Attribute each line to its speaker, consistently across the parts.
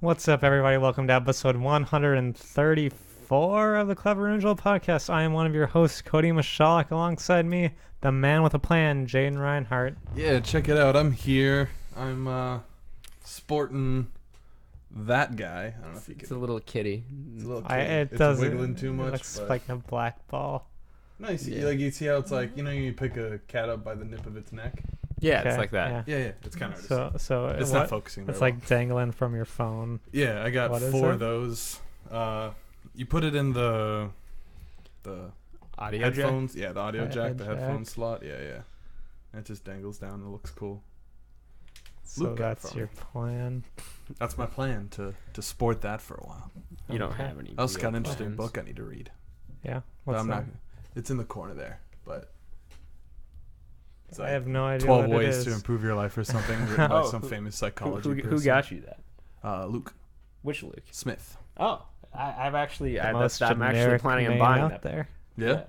Speaker 1: What's up, everybody? Welcome to episode 134 of the Clever Angel Podcast. I am one of your hosts, Kody Misialek. Alongside me, the man with a plan, Jayden Reinhart.
Speaker 2: Yeah, check it out. I'm here. I'm sporting that guy. I don't know if you can.
Speaker 3: It's a little kitty.
Speaker 2: It's a little kitty.
Speaker 1: It
Speaker 2: it's wiggling too
Speaker 1: It
Speaker 2: much.
Speaker 1: looks
Speaker 2: but...
Speaker 1: like a black ball.
Speaker 2: Nice.
Speaker 3: Yeah.
Speaker 2: You see how it's like, you pick a cat up by the nip of its neck?
Speaker 3: Yeah,
Speaker 1: Okay,
Speaker 3: it's like that.
Speaker 2: Yeah. It's kind of
Speaker 1: So
Speaker 2: it's not focusing very
Speaker 1: It's
Speaker 2: well.
Speaker 1: like dangling from your phone.
Speaker 2: Yeah, I got
Speaker 1: What is
Speaker 2: 4
Speaker 1: it?
Speaker 2: of those. You put it in the
Speaker 3: Audio
Speaker 2: headphones. Yeah, the audio jack, the
Speaker 1: jack.
Speaker 2: headphone slot. Yeah. And it just dangles down. It looks cool.
Speaker 1: So
Speaker 2: Luke got it
Speaker 1: that's
Speaker 2: for
Speaker 1: your plan.
Speaker 2: That's my plan, to sport that for a while.
Speaker 3: You don't
Speaker 1: Okay.
Speaker 3: have any.
Speaker 2: I also got an
Speaker 3: real
Speaker 2: interesting
Speaker 3: plans.
Speaker 2: book I need to read.
Speaker 1: Yeah.
Speaker 2: But
Speaker 1: What's
Speaker 2: I'm
Speaker 1: that?
Speaker 2: not. It's in the corner there, but it's
Speaker 1: I have no idea
Speaker 2: 12
Speaker 1: what it
Speaker 2: ways
Speaker 1: is.
Speaker 2: to improve your life or something, written by
Speaker 3: Oh,
Speaker 2: some famous psychology
Speaker 3: Who
Speaker 2: person.
Speaker 3: got you that?
Speaker 2: Luke
Speaker 3: Which Luke?
Speaker 2: Smith.
Speaker 3: Oh, I've actually.
Speaker 1: The
Speaker 3: I'm
Speaker 1: most
Speaker 3: actually
Speaker 1: generic
Speaker 3: planning on
Speaker 1: name
Speaker 3: buying
Speaker 1: out
Speaker 3: that.
Speaker 1: there.
Speaker 2: Yeah,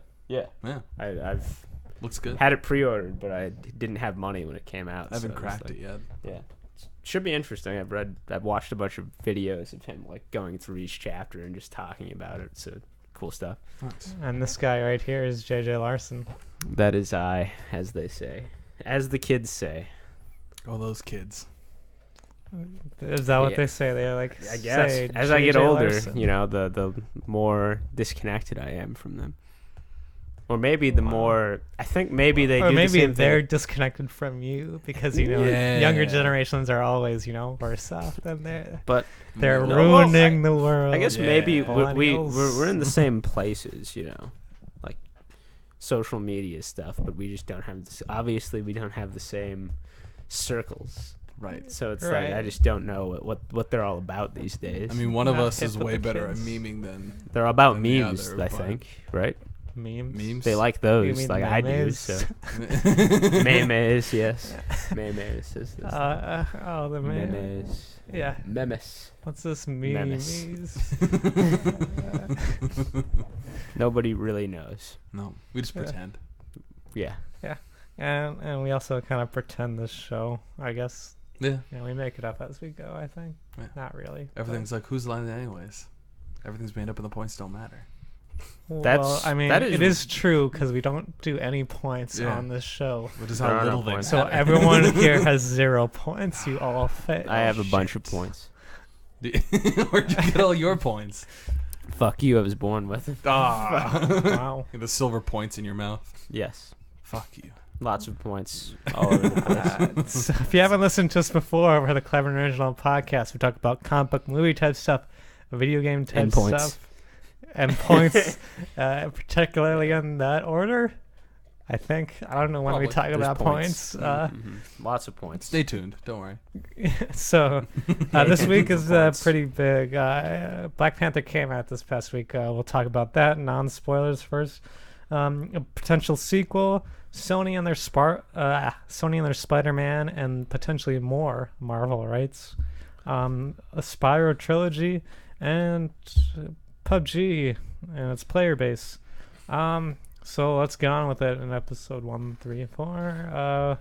Speaker 3: Yeah. I've
Speaker 2: looks good.
Speaker 3: had it pre-ordered, but I didn't have money when it came out.
Speaker 2: I haven't
Speaker 3: so it's
Speaker 2: cracked
Speaker 3: like-
Speaker 2: it yet.
Speaker 3: Yeah. Should be interesting. I've watched a bunch of videos of him like going through each chapter and just talking about it. So cool stuff.
Speaker 2: Nice.
Speaker 1: And this guy right here is JJ Larson.
Speaker 3: That is I, as they say, as the kids say.
Speaker 2: All those kids.
Speaker 1: Is that what
Speaker 3: Yeah.
Speaker 1: they say? They like
Speaker 3: I guess
Speaker 1: say
Speaker 3: as I get
Speaker 1: JJ
Speaker 3: older,
Speaker 1: Larson.
Speaker 3: the more disconnected I am from them, or maybe the
Speaker 1: Wow.
Speaker 3: more I think maybe they
Speaker 1: or
Speaker 3: do
Speaker 1: maybe
Speaker 3: the same
Speaker 1: they're
Speaker 3: thing.
Speaker 1: disconnected from you because
Speaker 2: Yeah.
Speaker 1: younger generations are always worse off than they're
Speaker 3: But
Speaker 1: they're
Speaker 3: No,
Speaker 1: ruining the world.
Speaker 3: I guess
Speaker 2: Yeah.
Speaker 3: maybe
Speaker 1: Millennials.
Speaker 3: we're in the same places, like social media stuff, but we just don't have this. Obviously, we don't have the same circles,
Speaker 2: Right.
Speaker 3: so it's
Speaker 1: Right.
Speaker 3: like I just don't know what they're all about these days.
Speaker 2: I mean, one of
Speaker 1: Not
Speaker 2: us
Speaker 1: hip
Speaker 2: is
Speaker 1: with
Speaker 2: way
Speaker 1: the
Speaker 2: better at
Speaker 1: kids.
Speaker 2: memeing than
Speaker 3: they're about
Speaker 2: than the
Speaker 3: memes,
Speaker 2: other,
Speaker 3: I
Speaker 2: but-
Speaker 3: think, right?
Speaker 1: memes.
Speaker 2: memes.
Speaker 3: They like
Speaker 1: You
Speaker 3: those,
Speaker 1: mean
Speaker 3: like I do.
Speaker 1: memes?
Speaker 3: So memes, yes, memes is this.
Speaker 1: Oh, the memes.
Speaker 3: Memes.
Speaker 1: Yeah.
Speaker 3: Memes.
Speaker 1: What's this
Speaker 3: Memes.
Speaker 1: memes?
Speaker 3: Nobody really knows.
Speaker 2: No, we just
Speaker 1: Yeah.
Speaker 2: pretend.
Speaker 3: Yeah.
Speaker 1: And we also kind of pretend this show, I guess.
Speaker 2: Yeah.
Speaker 1: Yeah, we make it up as we go, I think.
Speaker 2: Yeah.
Speaker 1: Not really.
Speaker 2: Everything's like, who's lying anyways? Everything's made up and the points don't matter.
Speaker 1: Well,
Speaker 3: That's-
Speaker 1: I mean,
Speaker 3: that is-
Speaker 1: it is true because we don't do any points
Speaker 2: Yeah.
Speaker 1: on this show.
Speaker 2: Which is
Speaker 3: There
Speaker 2: how
Speaker 3: are no
Speaker 2: little
Speaker 3: points.
Speaker 2: things
Speaker 1: So
Speaker 2: matter.
Speaker 1: everyone here has 0 points. You all fit.
Speaker 3: I have a bunch of points.
Speaker 2: Where'd you get all your points?
Speaker 3: Fuck you, I was born with.
Speaker 2: Ah.
Speaker 1: Wow.
Speaker 2: The silver points in your mouth.
Speaker 3: Yes.
Speaker 2: Fuck you.
Speaker 3: Lots of points all over the place.
Speaker 1: So if you haven't listened to us before, we're the Clever and Original Podcast. We talk about comic book, movie type stuff, video game type
Speaker 3: And points.
Speaker 1: stuff, and points, particularly in that order. I think I don't know when we
Speaker 2: Probably.
Speaker 1: talk
Speaker 3: There's
Speaker 1: about points.
Speaker 3: Lots of points.
Speaker 2: Stay tuned. Don't worry.
Speaker 1: So this week is
Speaker 2: Points.
Speaker 1: pretty big. Black Panther came out this past week. We'll talk about that. Non-spoilers first. A potential sequel. Sony and their Spider-Man and potentially more Marvel rights. A Spyro trilogy and PUBG and its player base. So let's get on with it in episode 134.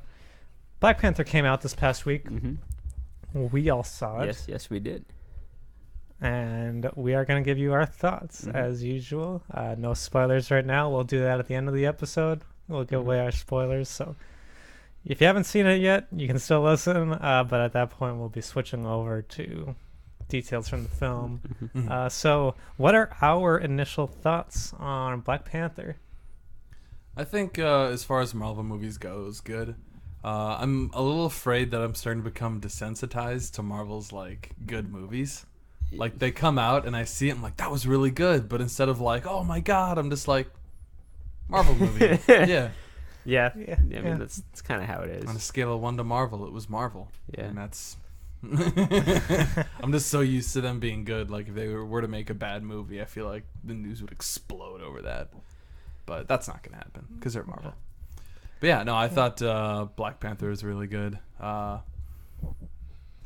Speaker 1: Black Panther came out this past week. We all saw it.
Speaker 3: Yes, we did.
Speaker 1: And we are going to give you our thoughts as usual. No spoilers right now. We'll do that at the end of the episode. We'll give away our spoilers. So if you haven't seen it yet, you can still listen. But at that point, we'll be switching over to details from the film. So what are our initial thoughts on Black Panther?
Speaker 2: I think as far as Marvel movies goes, good. I'm a little afraid that I'm starting to become desensitized to Marvel's like good movies. Like they come out and I see it, I'm like, that was really good. But instead of like, oh my god, I'm just like, Marvel movie. Yeah.
Speaker 3: Yeah.
Speaker 1: Yeah,
Speaker 3: I mean,
Speaker 1: yeah.
Speaker 3: that's kind of how it
Speaker 2: On a
Speaker 3: is.
Speaker 2: scale of 1 to Marvel, it was Marvel.
Speaker 3: Yeah.
Speaker 2: And that's. I'm just so used to them being good. Like if they were to make a bad movie, I feel like the news would explode over that. But that's not gonna happen because they're Marvel. But yeah, no, I thought Black Panther was really good. I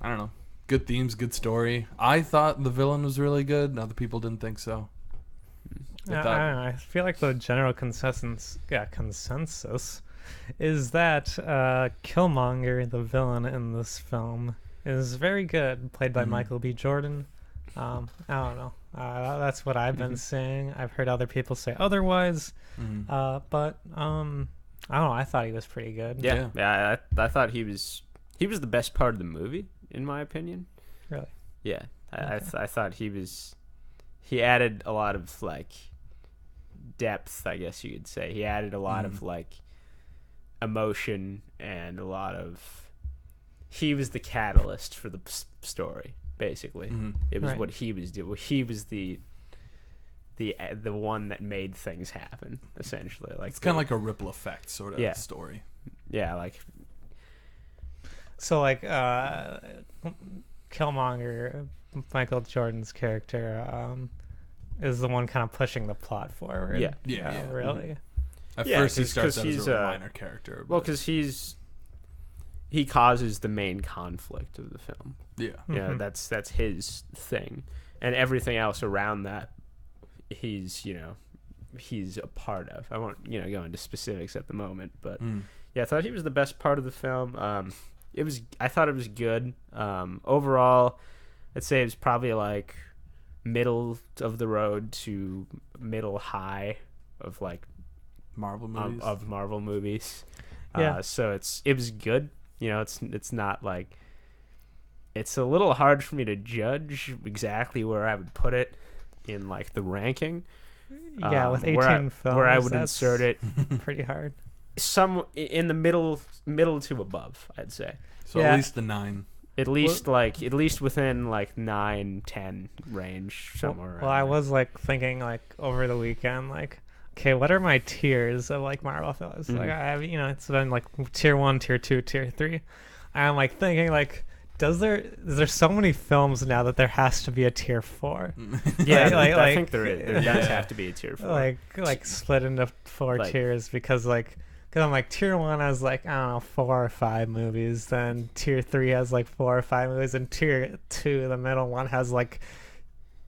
Speaker 2: don't know, good themes, good story. I thought the villain was really good. Other people didn't think so.
Speaker 1: I don't know. I feel like the general consensus is that Killmonger, the villain in this film, is very good, played by
Speaker 2: Mhm.
Speaker 1: Michael B. Jordan. I don't know. That's what I've been saying. I've heard other people say otherwise. But I don't know. I thought he was pretty good.
Speaker 3: Yeah. I thought he was the best part of the movie, in my opinion.
Speaker 1: Really?
Speaker 3: Yeah. I
Speaker 1: Okay.
Speaker 3: thought he added a lot of like depth, I guess you could say. He added a lot of like emotion and a lot of. He was the catalyst for the story, basically. It was
Speaker 1: Right.
Speaker 3: what he was doing. He was the one that made things happen, essentially. Like
Speaker 2: It's kind of like a ripple effect sort of story.
Speaker 3: Yeah, like
Speaker 1: So like Killmonger, Michael Jordan's character, is the one kind of pushing the plot forward.
Speaker 2: Yeah.
Speaker 1: Really.
Speaker 2: At
Speaker 3: Yeah,
Speaker 2: first, he
Speaker 3: 'cause
Speaker 2: starts out
Speaker 3: he's,
Speaker 2: as a minor character.
Speaker 3: well,
Speaker 2: but-
Speaker 3: because he causes the main conflict of the film.
Speaker 2: yeah.
Speaker 3: Yeah, that's his thing, and everything else around that, he's a part of. I won't go into specifics at the moment, but yeah, I thought he was the best part of the film. I thought it was good. Overall, I'd say it was probably like middle of the road to middle high of like
Speaker 2: Marvel movies.
Speaker 3: of Marvel movies.
Speaker 1: Yeah.
Speaker 3: So it was good. It's not like, it's a little hard for me to judge exactly where I would put it in like the ranking.
Speaker 1: Yeah, with 18 films,
Speaker 3: where I would
Speaker 1: that's
Speaker 3: insert it,
Speaker 1: pretty hard.
Speaker 3: some in the middle to above, I'd say.
Speaker 2: So
Speaker 1: Yeah.
Speaker 2: at least the 9.
Speaker 3: At least within like 9-10 range somewhere.
Speaker 1: Well, I was like thinking like over the weekend, like, okay, what are my tiers of like Marvel films? Like I have, it's been like tier 1, tier 2, tier 3. I'm like thinking like, is there so many films now that there has to be a tier 4?
Speaker 3: Yeah,
Speaker 1: Like-
Speaker 3: I
Speaker 1: like-
Speaker 3: think there does
Speaker 2: Yeah.
Speaker 3: have to be a tier 4.
Speaker 1: Like split into 4
Speaker 3: Like-
Speaker 1: tiers because I'm like tier 1 has like, I don't know, 4 or 5 movies, then tier 3 has like 4 or 5 movies, and tier 2, the middle one, has like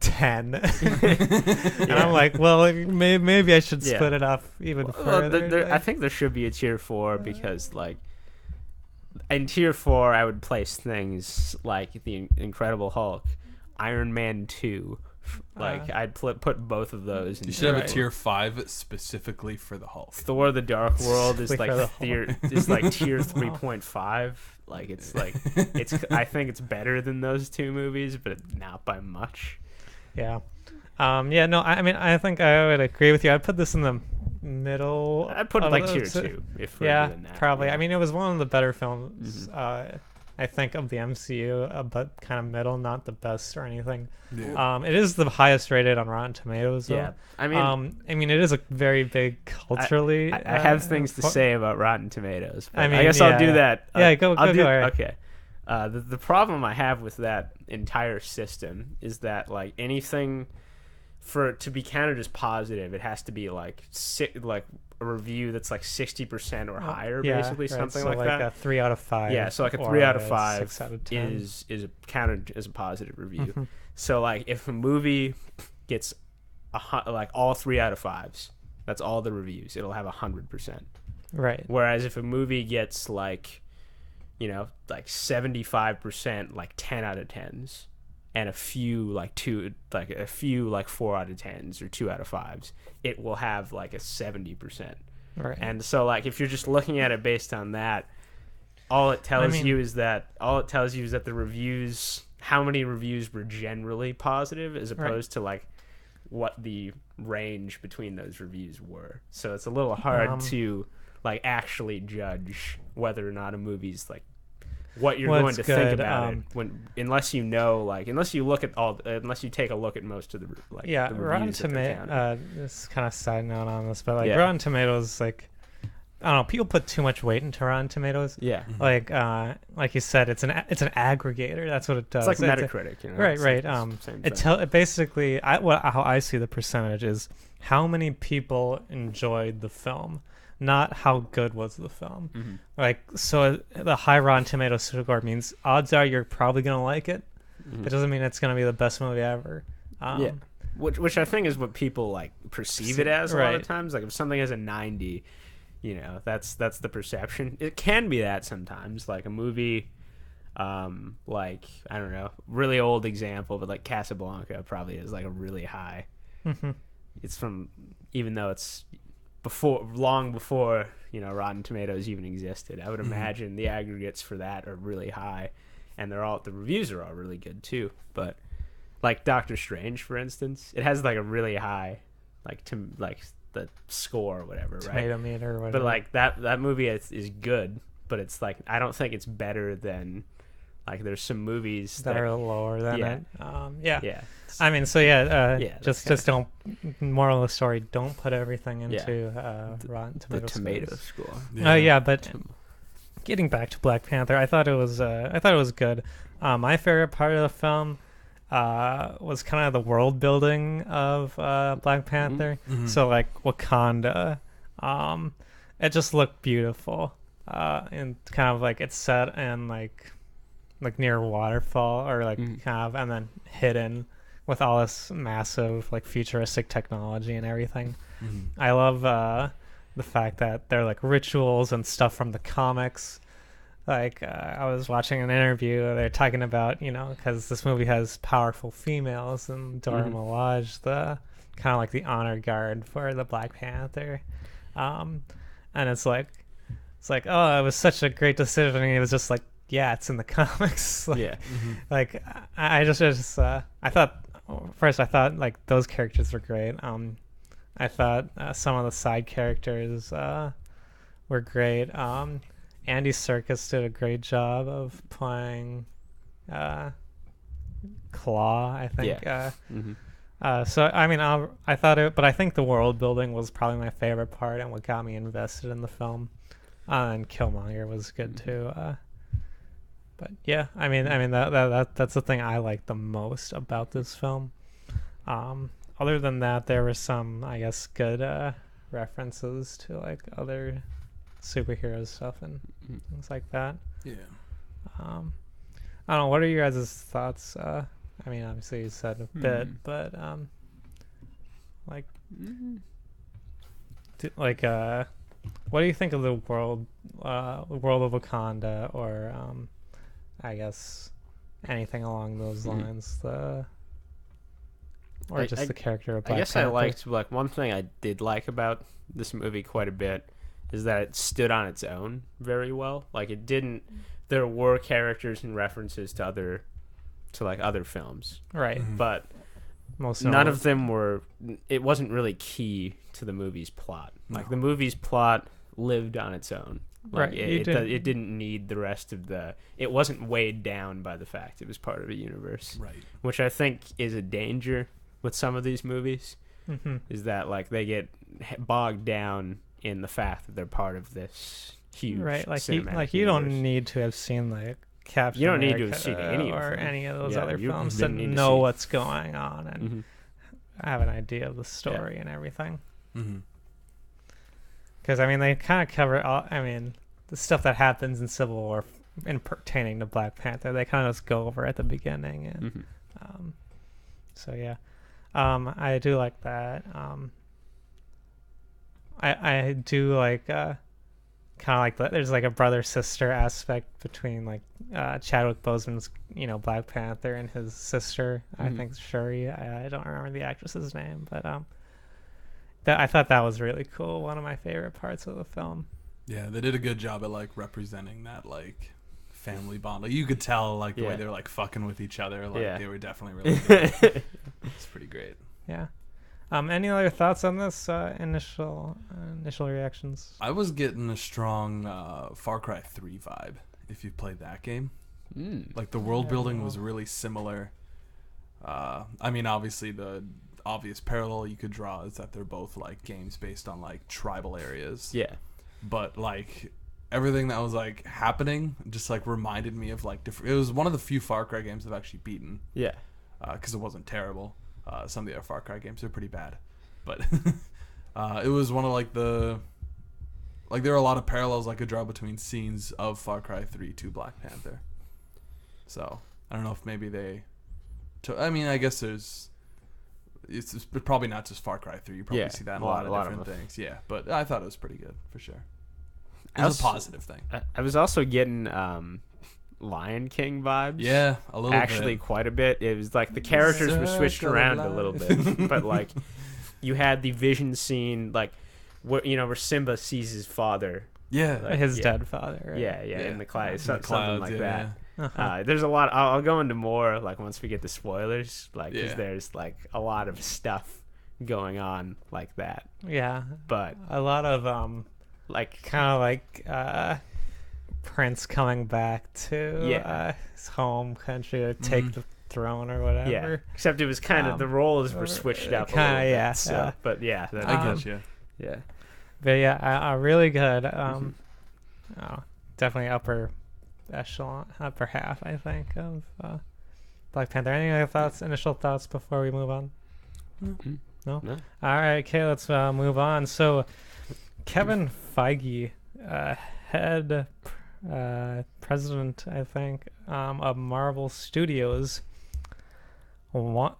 Speaker 1: 10. And I'm like, well, maybe I should
Speaker 3: Yeah.
Speaker 1: split it up even
Speaker 3: Well,
Speaker 1: further.
Speaker 3: I think there should be a tier 4 because like in tier 4 I would place things like the Incredible Hulk, Iron Man 2. Like I'd put both of those in
Speaker 2: You should have
Speaker 1: Right.
Speaker 2: a tier 5 specifically for the Hulk.
Speaker 3: Thor: The Dark World is
Speaker 1: Specifically
Speaker 3: like
Speaker 1: for the
Speaker 3: tier
Speaker 1: Wow.
Speaker 3: 3.5. Like it's I think it's better than those two movies, but not by much.
Speaker 1: Yeah. No, I mean, I think I would agree with you. I'd put this in the middle.
Speaker 3: I'd put it
Speaker 1: of
Speaker 3: like
Speaker 1: the
Speaker 3: tier
Speaker 1: two.
Speaker 3: 2 if we're
Speaker 1: Yeah,
Speaker 3: doing that.
Speaker 1: probably.
Speaker 3: Yeah.
Speaker 1: I mean, it was one of the better films,
Speaker 3: Mm-hmm.
Speaker 1: I think, of the MCU, but kind of middle, not the best or anything.
Speaker 2: Yeah.
Speaker 1: It is the highest rated on Rotten Tomatoes, though.
Speaker 3: Yeah, I mean,
Speaker 1: it is a very big culturally.
Speaker 3: I have things to
Speaker 1: for-
Speaker 3: say about Rotten Tomatoes. But
Speaker 1: I
Speaker 3: I
Speaker 1: mean,
Speaker 3: guess I'll do
Speaker 1: yeah.
Speaker 3: that.
Speaker 1: Yeah, go,
Speaker 3: I'll do.
Speaker 1: alright.
Speaker 3: Okay. The problem I have with that entire system is that like anything for it to be counted as positive, it has to be like a review that's like 60% or higher,
Speaker 1: Yeah,
Speaker 3: basically
Speaker 1: right,
Speaker 3: something
Speaker 1: so
Speaker 3: like that.
Speaker 1: a 3 out of 5.
Speaker 3: Yeah, so like a
Speaker 1: or
Speaker 3: 3 out of
Speaker 1: a
Speaker 3: 5
Speaker 1: 6 out of 10.
Speaker 3: is counted as a positive review.
Speaker 1: Mhm.
Speaker 3: So like if a movie gets like all 3 out of 5s, that's all the reviews. It'll have 100%.
Speaker 1: Right.
Speaker 3: Whereas if a movie gets like 75%, like 10 out of 10s, and a few like 4 out of 10s or 2 out of 5s, it will have like a 70%.
Speaker 1: Right.
Speaker 3: And so like if you're just looking at it based on that, all it tells you is that the reviews, how many reviews were generally positive, as opposed to like what the range between those reviews were. So it's a little hard to like actually judge whether or not a movie's like what you're going to think about it unless you take a look at most of the like the
Speaker 1: Rotten
Speaker 3: reviews that they're counting.
Speaker 1: Tomatoes. This is kind of side note on this, but like
Speaker 3: Yeah.
Speaker 1: Rotten Tomatoes, like I don't know, people put too much weight into Rotten Tomatoes.
Speaker 3: Yeah,
Speaker 1: Like you said, it's an aggregator. That's what it does.
Speaker 3: it's like Metacritic,
Speaker 1: Right.
Speaker 3: It's
Speaker 1: Right.
Speaker 3: the same
Speaker 1: It
Speaker 3: thing.
Speaker 1: basically how I see the percentage is how many people enjoyed the film, not how good was the film.
Speaker 3: Mm-hmm.
Speaker 1: Like, so the high Rotten Tomatoes score means odds are you're probably gonna like it.
Speaker 3: Mhm.
Speaker 1: It doesn't mean it's gonna be the best movie ever.
Speaker 3: Yeah. Which I think is what people like perceive it as a lot of
Speaker 1: Right.
Speaker 3: times. Like if something has a 90, that's the perception. It can be that sometimes. Like a movie, Like, I don't know, really old example, but like Casablanca probably is like a really high. It's from, even though it's long before, Rotten Tomatoes even existed. I would imagine the aggregates for that are really high, and the reviews are all really good too. But like Doctor Strange, for instance, it has like a really high, like the score or whatever, right?
Speaker 1: Tomato meter or whatever.
Speaker 3: But like that movie is good, but it's like, I don't think it's better than, like, there's some movies
Speaker 1: that are lower than
Speaker 3: yeah.
Speaker 1: it.
Speaker 3: Yeah.
Speaker 1: I mean, so just don't. Moral of the story: don't put everything into Rotten Tomatoes.
Speaker 3: The tomato score.
Speaker 1: But getting back to Black Panther, I thought it was good. My favorite part of the film was kind of the world building of Black Panther. So like Wakanda, it just looked beautiful, and kind of like it's set in like near a waterfall or like kind of, and then hidden with all this massive like futuristic technology and everything. I love the fact that they're like rituals and stuff from the comics. Like I was watching an interview, they're talking about, because this movie has powerful females, and Dora Milaje, the kind of like the honor guard for the Black Panther, and it's like, oh, it was such a great decision. And it was just like, yeah, it's in the comics. Like I just I thought like those characters were great. I thought some of the side characters were great. Andy Serkis did a great job of playing Claw, I think. So I mean, I thought it, but I think the world building was probably my favorite part and what got me invested in the film. And Killmonger was good too. But yeah, I mean that's the thing I like the most about this film. Other than that, there were some, I guess, good references to like other superhero stuff and things like that.
Speaker 2: Yeah.
Speaker 1: I don't know. What are your guys' thoughts? I mean, obviously you said a bit, but like, what do you think of the world of Wakanda, or I guess anything along those lines? The character of Black
Speaker 3: Panther. I liked, like, one thing I did like about this movie quite a bit is that it stood on its own very well. Like, it didn't. There were characters and references to other films,
Speaker 1: right?
Speaker 3: But none of them were. It wasn't really key to the movie's plot. Like, the movie's plot lived on its own. Like,
Speaker 1: right.
Speaker 3: It didn't need the rest of the. It wasn't weighed down by the fact it was part of a universe,
Speaker 2: right?
Speaker 3: Which I think is a danger with some of these movies. Is that, like, they get bogged down in the fact that they're part of this huge,
Speaker 1: right? Like you
Speaker 3: universe.
Speaker 1: don't need to have seen like Captain America,
Speaker 3: need to have seen
Speaker 1: any of those other films to know what's going on and have an idea of the story and everything. Because I mean, they kind of cover all. I mean, the stuff that happens in Civil War in pertaining to Black Panther, they kind of just go over at the beginning, and so yeah, I do like that. I do like kind of like there's like a brother sister aspect between like Chadwick Boseman's Black Panther and his sister. I think Shuri. I don't remember the actress's name, but I thought that was really cool. One of my favorite parts of the film.
Speaker 2: Yeah, they did a good job at like representing that like family bond. Like, you could tell like the way they were like fucking with each other. Like they were definitely really good. It's pretty great.
Speaker 1: Yeah. Any other thoughts on this initial reactions?
Speaker 2: I was getting a strong Far Cry 3 vibe if you played that game. Like, the world building was really similar. I mean, obviously the obvious parallel you could draw is that they're both like games based on like tribal areas. Yeah. But like everything that was like happening just like reminded me of like different. It was one of the few Far Cry games I've actually beaten. Yeah. Because it wasn't terrible. Some of the other Far Cry games are pretty bad, but it was one of like there are a lot of parallels I could draw between scenes of Far Cry 3 to Black Panther. So I don't know if maybe I mean, I guess it's probably not just Far Cry 3. You probably see that in a lot of different things. Yeah, but I thought it was pretty good for sure. It was a positive thing.
Speaker 3: I was also getting Lion King vibes.
Speaker 2: Yeah, a little
Speaker 3: actually
Speaker 2: bit.
Speaker 3: quite a bit. It was like the characters were switched around a little bit, but like you had the vision scene, like where Simba sees his father.
Speaker 2: Yeah,
Speaker 3: Like,
Speaker 1: his dead father. Right?
Speaker 3: Yeah, in the clouds, something
Speaker 2: clouds,
Speaker 3: like
Speaker 2: yeah,
Speaker 3: that.
Speaker 2: yeah.
Speaker 1: Uh-huh.
Speaker 3: There's a lot. I'll go into more like once we get to spoilers, like 'cause
Speaker 2: Yeah.
Speaker 3: there's like a lot of stuff going on like that.
Speaker 1: Yeah,
Speaker 3: But
Speaker 1: a lot of
Speaker 3: like
Speaker 1: kind of like Prince coming back to his home country to take the throne or whatever.
Speaker 3: yeah, except it was kind of the roles were switched up.
Speaker 1: Kinda,
Speaker 3: a little
Speaker 1: yeah,
Speaker 3: bit, so,
Speaker 1: yeah.
Speaker 3: But yeah,
Speaker 2: I get you.
Speaker 3: yeah.
Speaker 1: But yeah, really good. Definitely upper echelon, upper half, I think, of Black Panther. Any other thoughts, initial thoughts before we move on?
Speaker 3: Mm-hmm.
Speaker 1: No?
Speaker 3: No.
Speaker 1: All right, okay, let's move on. So, Kevin Feige, head president, I think, of Marvel Studios, wants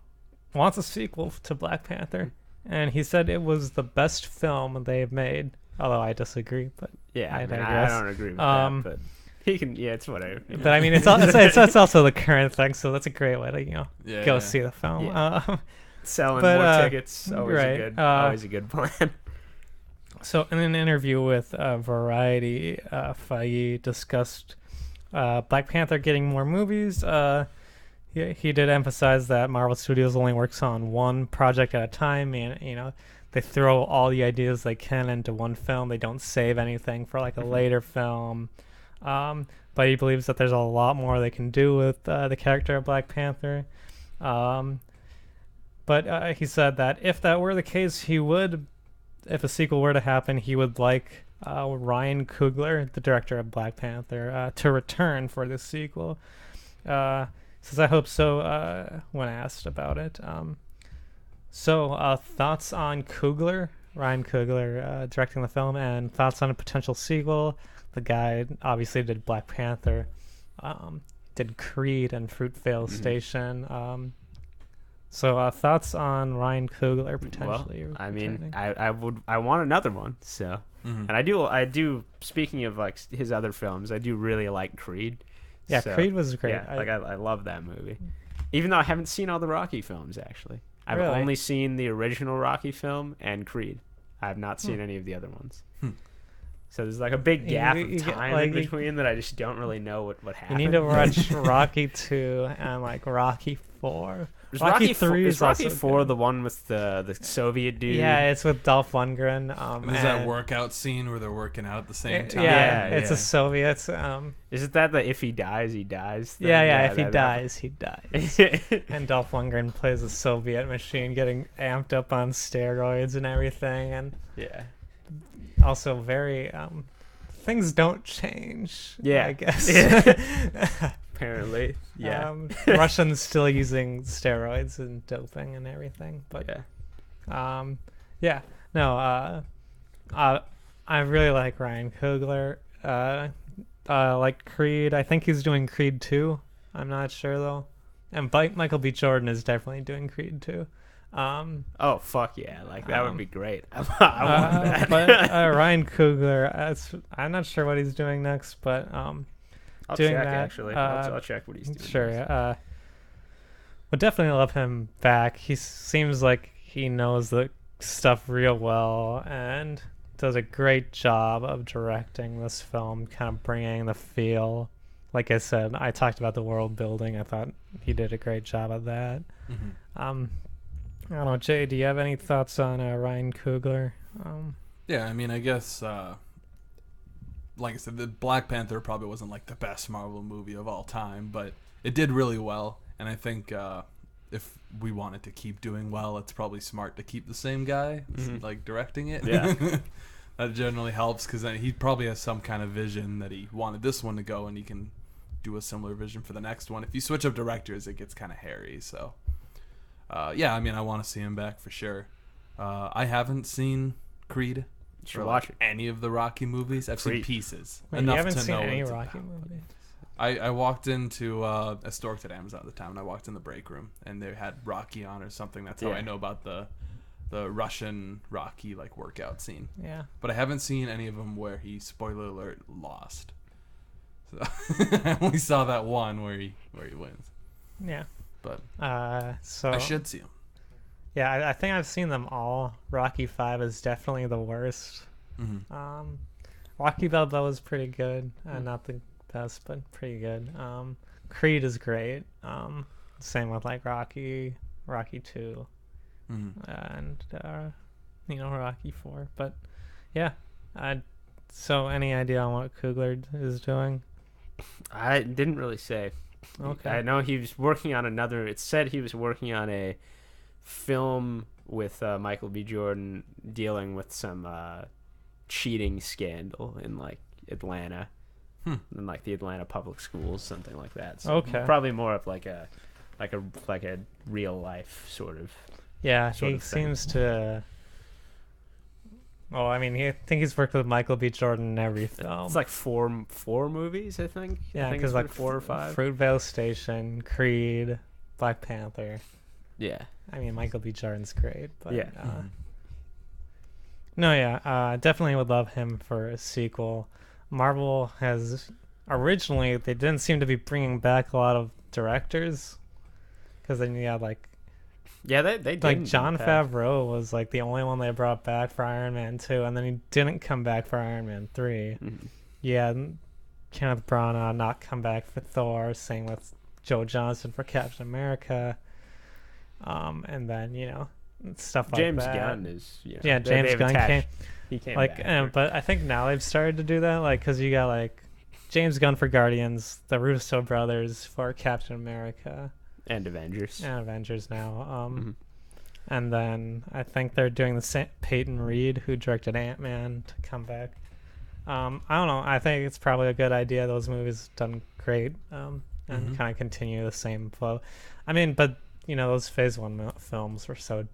Speaker 1: a sequel to Black Panther. And he said it was the best film they've made. Although I disagree, but
Speaker 3: Yeah,
Speaker 1: I
Speaker 3: I
Speaker 1: digress.
Speaker 3: don't agree with that, but he can. Yeah, it's whatever.
Speaker 1: But I mean, it's also the current thing, so that's a great way to go see the film.
Speaker 3: Yeah. Selling
Speaker 1: But,
Speaker 3: more tickets, always
Speaker 1: right,
Speaker 3: always a good plan.
Speaker 1: So in an interview with Variety, Feige discussed Black Panther getting more movies. He did emphasize that Marvel Studios only works on one project at a time, and they throw all the ideas they can into one film. They don't save anything for like a later film. But he believes that there's a lot more they can do with the character of Black Panther. But he said that if that were the case, if a sequel were to happen, he would like Ryan Coogler, the director of Black Panther, to return for this sequel. Says, I hope so, when asked about it. So, thoughts on Ryan Coogler directing the film, and thoughts on a potential sequel. The guy obviously did Black Panther, did Creed and Fruitvale Station. So, thoughts on Ryan Coogler potentially?
Speaker 3: Well, I mean,
Speaker 1: returning?
Speaker 3: I want another one. So, and I do. Speaking of like his other films, I do really like Creed.
Speaker 1: Yeah,
Speaker 3: So,
Speaker 1: Creed was great.
Speaker 3: Yeah, I love that movie. Even though I haven't seen all the Rocky films, actually. I've
Speaker 1: Really?
Speaker 3: only seen the original Rocky film and Creed. I have not seen any of the other ones. So there's like a big gap
Speaker 1: You
Speaker 3: of
Speaker 1: get,
Speaker 3: time
Speaker 1: like,
Speaker 3: in between that I just don't really know what
Speaker 1: You
Speaker 3: happened.
Speaker 1: need to watch Rocky 2 and like Rocky 4.
Speaker 3: Is
Speaker 1: Rocky 3
Speaker 3: is Rocky
Speaker 1: also
Speaker 3: 4
Speaker 1: good.
Speaker 3: the one with the Soviet dude?
Speaker 1: Yeah, it's with Dolph Lundgren.
Speaker 2: And there's that workout scene where they're working out at the same time.
Speaker 1: Yeah,
Speaker 3: Yeah,
Speaker 1: it's
Speaker 3: yeah.
Speaker 1: a Soviet.
Speaker 3: Is it that the if he dies, he dies? thing?
Speaker 1: Yeah, if he
Speaker 3: that-
Speaker 1: dies, he dies. And Dolph Lundgren plays a Soviet machine getting amped up on steroids and everything. And
Speaker 3: yeah.
Speaker 1: also very... things don't change,
Speaker 3: Yeah.
Speaker 1: I guess.
Speaker 3: Apparently. Yeah.
Speaker 1: Russians still using steroids and doping and everything. But I really like Ryan Coogler. Like Creed. I think he's doing Creed 2. I'm not sure though. And Michael B. Jordan is definitely doing Creed 2.
Speaker 3: Oh fuck yeah! Like that would be great. I want that.
Speaker 1: But Ryan Coogler, I'm not sure what he's doing next, but
Speaker 3: I'll
Speaker 1: doing
Speaker 3: check
Speaker 1: that,
Speaker 3: actually. I'll check what he's doing.
Speaker 1: sure.
Speaker 3: next.
Speaker 1: Would definitely love him back. He seems like he knows the stuff real well and does a great job of directing this film, kind of bringing the feel. Like I said, I talked about the world building. I thought he did a great job of that. I don't know, Jay, do you have any thoughts on Ryan Coogler?
Speaker 2: Yeah, I mean, I guess, like I said, the Black Panther probably wasn't like the best Marvel movie of all time, but it did really well. And I think if we wanted to keep doing well, it's probably smart to keep the same guy like directing it.
Speaker 3: Yeah.
Speaker 2: That generally helps because then he probably has some kind of vision that he wanted this one to go, and he can do a similar vision for the next one. If you switch up directors, it gets kind of hairy. So, yeah, I mean, I want to see him back for sure. I haven't seen Creed
Speaker 3: Should
Speaker 2: or
Speaker 3: watch
Speaker 2: like
Speaker 3: it.
Speaker 2: any of the Rocky movies. I've seen
Speaker 3: Creed.
Speaker 2: pieces.
Speaker 1: Wait, you
Speaker 2: enough
Speaker 1: haven't
Speaker 2: to
Speaker 1: seen
Speaker 2: know
Speaker 1: any
Speaker 2: what it's
Speaker 1: Rocky
Speaker 2: about.
Speaker 1: movies?
Speaker 2: I walked into a store at Amazon at the time, and I walked in the break room, and they had Rocky on or something. That's how
Speaker 3: Yeah.
Speaker 2: I know about the Russian Rocky like workout scene.
Speaker 1: Yeah.
Speaker 2: But I haven't seen any of them where he, spoiler alert, lost. So I only saw that one where he wins.
Speaker 1: Yeah.
Speaker 2: But
Speaker 1: so
Speaker 2: I should see him.
Speaker 1: Yeah, I think I've seen them all. Rocky 5 is definitely the worst.
Speaker 2: Mm-hmm.
Speaker 1: Rocky Balboa is pretty good. Not the best, but pretty good. Creed is great. Same with like Rocky 2, and Rocky 4. But yeah, so any idea on what Coogler is doing?
Speaker 3: I didn't really say.
Speaker 1: Okay.
Speaker 3: I know he was working on another. It said he was working on a film with Michael B. Jordan dealing with some cheating scandal in like Atlanta, in like the Atlanta public schools, something like that. So
Speaker 1: okay.
Speaker 3: Probably more of like a real life sort of.
Speaker 1: Yeah, he seems to. Well, I mean, I think he's worked with Michael B. Jordan in every film.
Speaker 3: It's like four movies, I think.
Speaker 1: Yeah,
Speaker 3: because
Speaker 1: like
Speaker 3: 4 or 5.
Speaker 1: Fruitvale Station, Creed, Black Panther.
Speaker 3: Yeah.
Speaker 1: I mean, Michael B. Jordan's great, but
Speaker 3: yeah.
Speaker 1: No, yeah, definitely would love him for a sequel. Marvel has originally they didn't seem to be bringing back a lot of directors because then you had like.
Speaker 3: Yeah, they did.
Speaker 1: Like Jon Favreau was like the only one they brought back for Iron Man 2, and then he didn't come back for Iron Man 3.
Speaker 3: Mm-hmm.
Speaker 1: Yeah, Kenneth Branagh not come back for Thor, same with Joe Johnston for Captain America. And then stuff like
Speaker 3: James
Speaker 1: that.
Speaker 3: Gunn is
Speaker 1: James Gunn came.
Speaker 3: He came
Speaker 1: like,
Speaker 3: back.
Speaker 1: but I think now they've started to do that, like because you got like James Gunn for Guardians, the Russo brothers for Captain America.
Speaker 3: And Avengers.
Speaker 1: And Avengers now. And then I think they're doing the same. Peyton Reed, who directed Ant-Man, to come back. I don't know. I think it's probably a good idea. Those movies done great, and kind of continue the same flow. I mean, but those Phase 1 films were so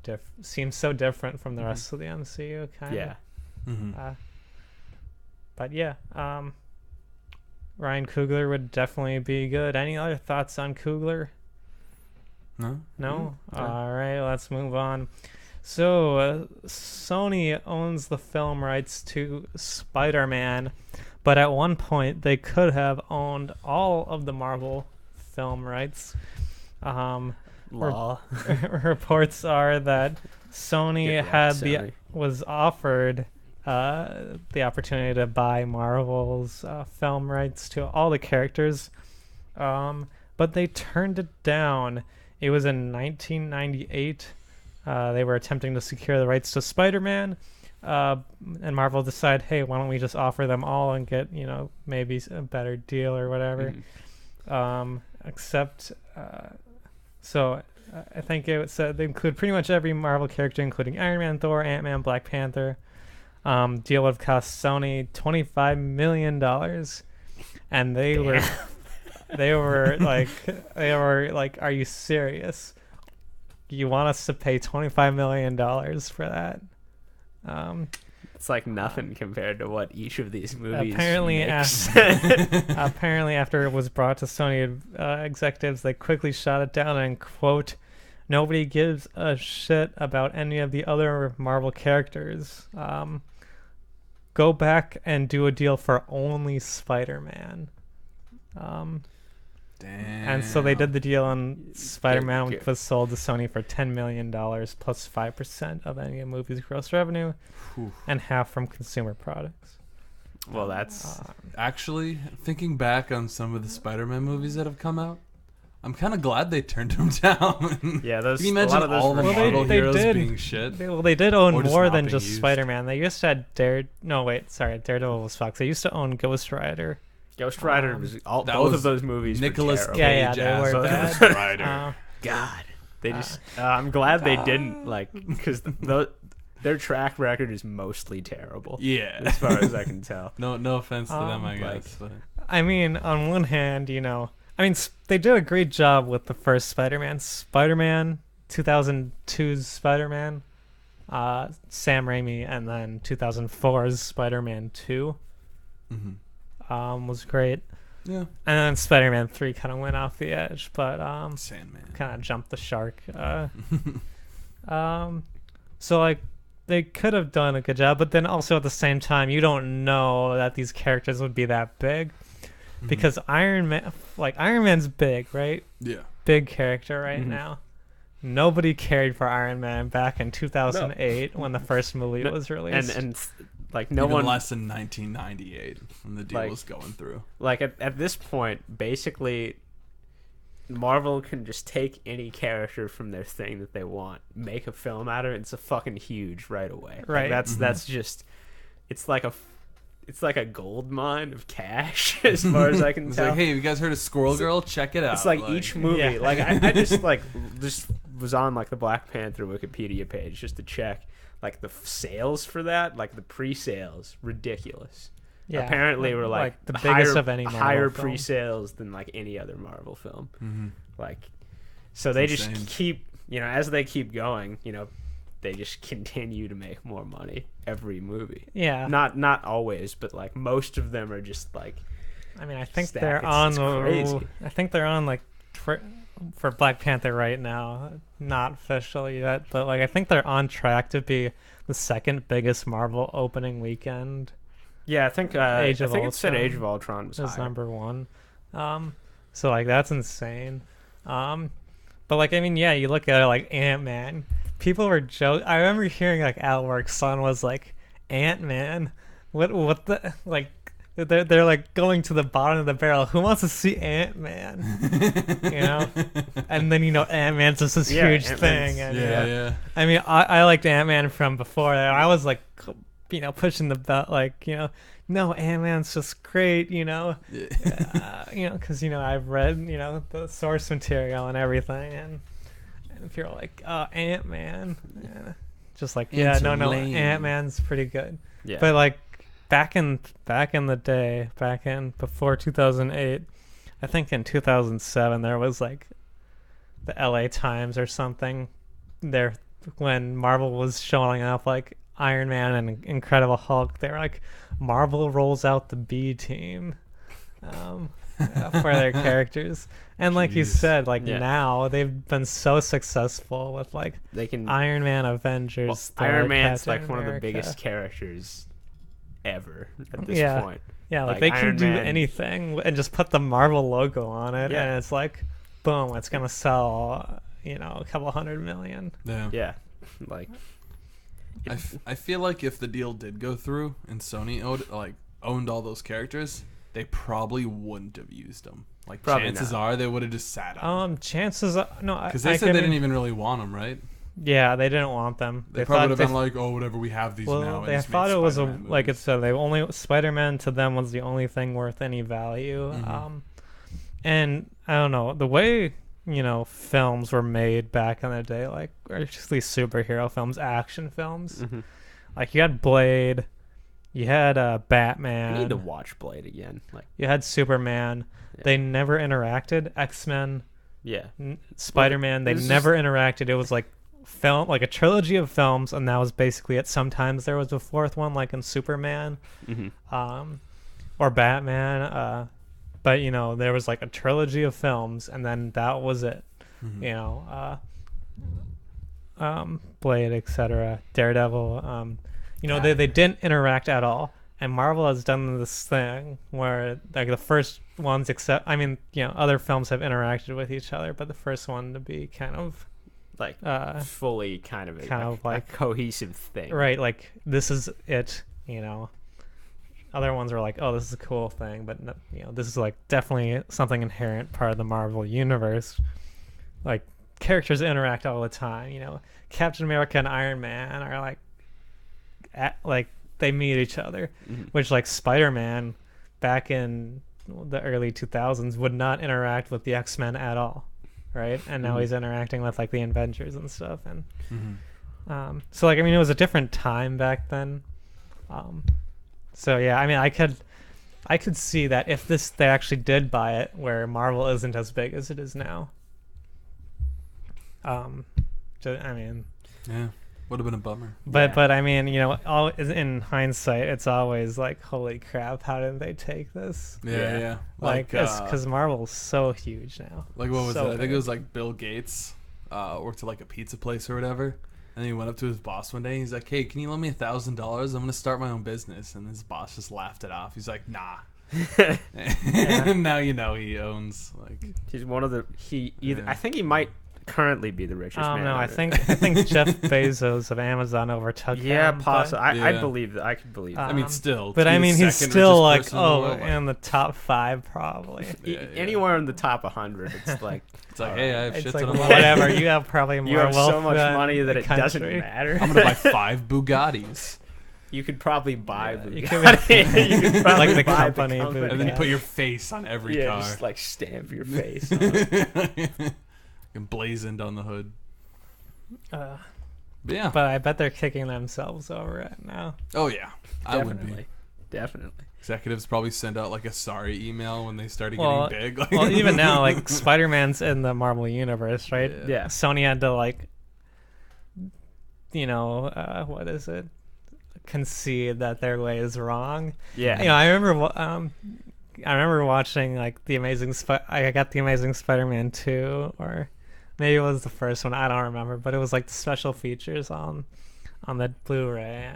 Speaker 1: seem so different from the rest of the MCU. Kind of.
Speaker 3: Yeah.
Speaker 1: But yeah, Ryan Coogler would definitely be good. Any other thoughts on Coogler? No? All right, let's move on. So, Sony owns the film rights to Spider-Man, but at one point they could have owned all of the Marvel film rights. Reports are that Sony was offered the opportunity to buy Marvel's film rights to all the characters, but they turned it down. It was in 1998. They were attempting to secure the rights to Spider-Man, and Marvel decided, hey, why don't we just offer them all and get, maybe a better deal or whatever. So I think it said they include pretty much every Marvel character, including Iron Man, Thor, Ant-Man, Black Panther. Deal would have cost Sony $25 million, and they were. They were like, are you serious? You want us to pay $25 million for that?
Speaker 3: It's like nothing compared to what each of these movies
Speaker 1: apparently
Speaker 3: makes.
Speaker 1: Apparently after it was brought to Sony executives, they quickly shot it down and, quote, nobody gives a shit about any of the other Marvel characters. Go back and do a deal for only Spider-Man.
Speaker 2: Damn.
Speaker 1: And so they did the deal, and Spider-Man was sold to Sony for $10 million plus 5% of any movie's gross revenue, and half from consumer products.
Speaker 3: Well, that's
Speaker 2: actually thinking back on some of the Spider-Man movies that have come out. I'm kind of glad they turned them down.
Speaker 3: Yeah, those.
Speaker 2: Can you imagine all the Marvel heroes being shit?
Speaker 1: They did own more than just
Speaker 2: used.
Speaker 1: Spider-Man. They used to have Daredevil was Fox. They used to own Ghost Rider.
Speaker 3: Ghost Rider was both of those movies.
Speaker 2: Nicolas
Speaker 3: were
Speaker 2: Cage.
Speaker 1: Yeah, they were bad.
Speaker 2: Ghost Rider.
Speaker 3: God, they just. I'm glad they didn't because their track record is mostly terrible.
Speaker 2: Yeah,
Speaker 3: as far as I can tell.
Speaker 2: No offense to them, I guess. But.
Speaker 1: I mean, on one hand, they did a great job with the first Spider-Man. Spider-Man, 2002's Spider-Man, Sam Raimi, and then 2004's Spider-Man 2 was great.
Speaker 2: Yeah.
Speaker 1: And then Spider-Man 3 kind of went off the edge, but
Speaker 2: Sandman
Speaker 1: kind of jumped the shark. So they could have done a good job, but then also at the same time, you don't know that these characters would be that big. because Iron Man's big, right?
Speaker 2: Yeah.
Speaker 1: Big character right
Speaker 3: Mhm.
Speaker 1: now. Nobody cared for Iron Man back in 2008 when the first movie was released.
Speaker 3: And like no
Speaker 2: Even
Speaker 3: one
Speaker 2: less than 1998 when the deal
Speaker 3: Like-
Speaker 2: was going through.
Speaker 3: like at this point, basically, Marvel can just take any character from their thing that they want, make a film out of it. It's a fucking huge right away. Like,
Speaker 1: Right.
Speaker 3: that's just it's like a gold mine of cash as far as I can
Speaker 2: It's
Speaker 3: tell.
Speaker 2: like, hey, have you guys heard of Squirrel Girl? Check it out.
Speaker 3: It's like each movie.
Speaker 1: Yeah.
Speaker 3: Like I just just was on like the Black Panther Wikipedia page just to check like the sales for that, like the pre-sales, ridiculous.
Speaker 1: yeah,
Speaker 3: Apparently, we're like
Speaker 1: the biggest
Speaker 3: higher,
Speaker 1: of any Marvel
Speaker 3: higher
Speaker 1: film.
Speaker 3: pre-sales than like any other Marvel film.
Speaker 2: Mhm.
Speaker 3: Like, so they
Speaker 2: insane.
Speaker 3: just keep, as they keep going, they just continue to make more money every movie.
Speaker 1: Yeah,
Speaker 3: Not always, but like most of them are just like.
Speaker 1: I mean, I think
Speaker 3: stack.
Speaker 1: they're
Speaker 3: It's
Speaker 1: on.
Speaker 3: crazy.
Speaker 1: I think they're on like for Black Panther right now. Not official yet, but like I think they're on track to be the second biggest Marvel opening weekend.
Speaker 3: Yeah, I think
Speaker 1: Age of
Speaker 3: it said
Speaker 1: Ultron
Speaker 3: Age of Ultron was
Speaker 1: is
Speaker 3: higher.
Speaker 1: number one. So like that's insane. But like I mean, yeah, you look at it like Ant-Man. People were joking. I remember hearing like at work, son was like, Ant-Man. What the like? They're like going to the bottom of the barrel. Who wants to see Ant-Man? And then Ant-Man's just this huge
Speaker 3: Ant-Man's-
Speaker 1: thing. And,
Speaker 2: Yeah.
Speaker 1: I mean, I liked Ant-Man from before that. I was like, pushing the belt, like, no, Ant-Man's just great, because I've read, the source material and everything, and if you're like, Ant-Man, just like,
Speaker 2: Ants
Speaker 1: no,
Speaker 2: are lame.
Speaker 1: Ant-Man's pretty good,
Speaker 3: Yeah.
Speaker 1: but like back in the day, before 2008, I think in 2007 there was like the LA Times or something there when Marvel was showing off like Iron Man and Incredible Hulk. They were like, Marvel rolls out the B team for their characters, and like you
Speaker 2: Jeez.
Speaker 1: said, like
Speaker 3: Yeah.
Speaker 1: now they've been so successful with like
Speaker 3: They can.
Speaker 1: Iron Man, Avengers, Thor,
Speaker 3: Iron Man's
Speaker 1: Captain
Speaker 3: like one of the
Speaker 1: America.
Speaker 3: biggest characters ever at this
Speaker 1: Yeah.
Speaker 3: point.
Speaker 1: Yeah, like
Speaker 3: like
Speaker 1: they can
Speaker 3: Iron
Speaker 1: do
Speaker 3: Man-
Speaker 1: anything and just put the Marvel logo on it,
Speaker 3: Yeah.
Speaker 1: and it's like, boom, it's gonna sell, a couple hundred million.
Speaker 2: Yeah.
Speaker 3: Yeah, like
Speaker 2: I feel like if the deal did go through and Sony owned all those characters, they probably wouldn't have used them. Like
Speaker 3: Probably
Speaker 2: chances
Speaker 3: not.
Speaker 2: are they would have just sat on them.
Speaker 1: Chances are, no,
Speaker 2: Because they said they didn't even really want them, right?
Speaker 1: Yeah, they didn't want them.
Speaker 2: They probably would have been like, oh, whatever, we have these now.
Speaker 1: well,
Speaker 2: and
Speaker 1: they
Speaker 2: just
Speaker 1: thought
Speaker 2: made
Speaker 1: it was
Speaker 2: Spider-Man
Speaker 1: like it
Speaker 2: movies.
Speaker 1: said. They only Spider-Man to them was the only thing worth any value.
Speaker 2: Mhm.
Speaker 1: And I don't know the way films were made back in the day, like especially superhero films, action films.
Speaker 3: mhm.
Speaker 1: Like you had Blade, you had
Speaker 3: I
Speaker 1: Batman,
Speaker 3: need to watch Blade again. Like,
Speaker 1: you had Superman.
Speaker 3: Yeah.
Speaker 1: They never interacted. X-Men,
Speaker 3: yeah,
Speaker 1: Spider-Man, they
Speaker 3: this is-
Speaker 1: never interacted. It was like a trilogy of films, and that was basically it. Sometimes there was a fourth one, like in Superman,
Speaker 3: mm-hmm.
Speaker 1: or Batman. But there was like a trilogy of films, and then that was it.
Speaker 2: Mhm.
Speaker 1: Blade, etc., Daredevil. They didn't interact at all. And Marvel has done this thing where like the first ones, other films have interacted with each other, but the first one to be kind of
Speaker 3: like fully kind of a cohesive thing.
Speaker 1: right, like this is it. Other ones are like, oh, this is a cool thing, but this is like definitely something inherent part of the Marvel universe. Like characters interact all the time. Captain America and Iron Man are like they meet each other,
Speaker 3: Mhm.
Speaker 1: which like Spider-Man back in the early 2000s would not interact with the X-Men at all, right? And now
Speaker 3: Mhm.
Speaker 1: he's interacting with like the Avengers and stuff, and
Speaker 2: Mhm.
Speaker 1: so like it was a different time back then. So yeah, I could see that if they actually did buy it, where Marvel isn't as big as it is now.
Speaker 2: Yeah. Would have been a bummer.
Speaker 1: But
Speaker 3: Yeah.
Speaker 1: all in hindsight, it's always like, holy crap, how did they take this?
Speaker 2: Yeah.
Speaker 1: Like, because Marvel's so huge now.
Speaker 2: Like what was
Speaker 1: So
Speaker 2: it? I think
Speaker 1: big.
Speaker 2: it was like Bill Gates worked at like a pizza place or whatever, and he went up to his boss one day. And he's like, "Hey, can you loan me $1,000? I'm gonna start my own business." And his boss just laughed it off. He's like, "Nah, And now you know he owns like.
Speaker 3: He's one of the I think he might currently be the richest man.
Speaker 1: No,
Speaker 3: on
Speaker 1: I
Speaker 3: Earth.
Speaker 1: think Jeff Bezos of Amazon overtook
Speaker 3: Yeah,
Speaker 1: him.
Speaker 3: possibly.
Speaker 1: But,
Speaker 3: I believe that. I could believe that.
Speaker 2: I mean, still.
Speaker 1: but
Speaker 2: to
Speaker 1: I
Speaker 2: be
Speaker 1: mean,
Speaker 2: the
Speaker 1: he's
Speaker 2: second
Speaker 1: still
Speaker 2: richest
Speaker 1: like,
Speaker 2: person in the world, like,
Speaker 1: in the top 5 probably.
Speaker 3: Anywhere in the top 100, it's like
Speaker 2: it's like, hey, I have
Speaker 1: It's
Speaker 2: shit
Speaker 1: like
Speaker 2: ton of money.
Speaker 1: whatever. You have probably more
Speaker 3: you have
Speaker 1: wealth
Speaker 3: so much
Speaker 1: than
Speaker 3: money that
Speaker 1: the
Speaker 3: it doesn't
Speaker 1: country.
Speaker 3: matter.
Speaker 2: I'm gonna buy 5 Bugattis,
Speaker 3: You could probably buy
Speaker 1: Yeah, you
Speaker 3: Bugatti. You could probably
Speaker 1: Like the
Speaker 3: buy
Speaker 1: company Bugatti.
Speaker 2: and then you put your face on every car,
Speaker 3: just like stamp your face on it.
Speaker 2: emblazoned on the hood.
Speaker 1: Uh,
Speaker 2: But yeah.
Speaker 1: but I bet they're kicking themselves over it now.
Speaker 2: Oh yeah, I would be.
Speaker 3: Definitely.
Speaker 2: Executives probably send out like a sorry email when they started
Speaker 1: Well,
Speaker 2: getting big. Like,
Speaker 1: Well, even now, like Spider-Man's in the Marvel universe, right?
Speaker 3: Yeah.
Speaker 1: Sony had to like, what is it? Concede that their way is wrong.
Speaker 3: Yeah.
Speaker 1: I remember watching like I got the Amazing Spider-Man 2, or maybe it was the first one. I don't remember, but it was like the special features on the Blu-ray,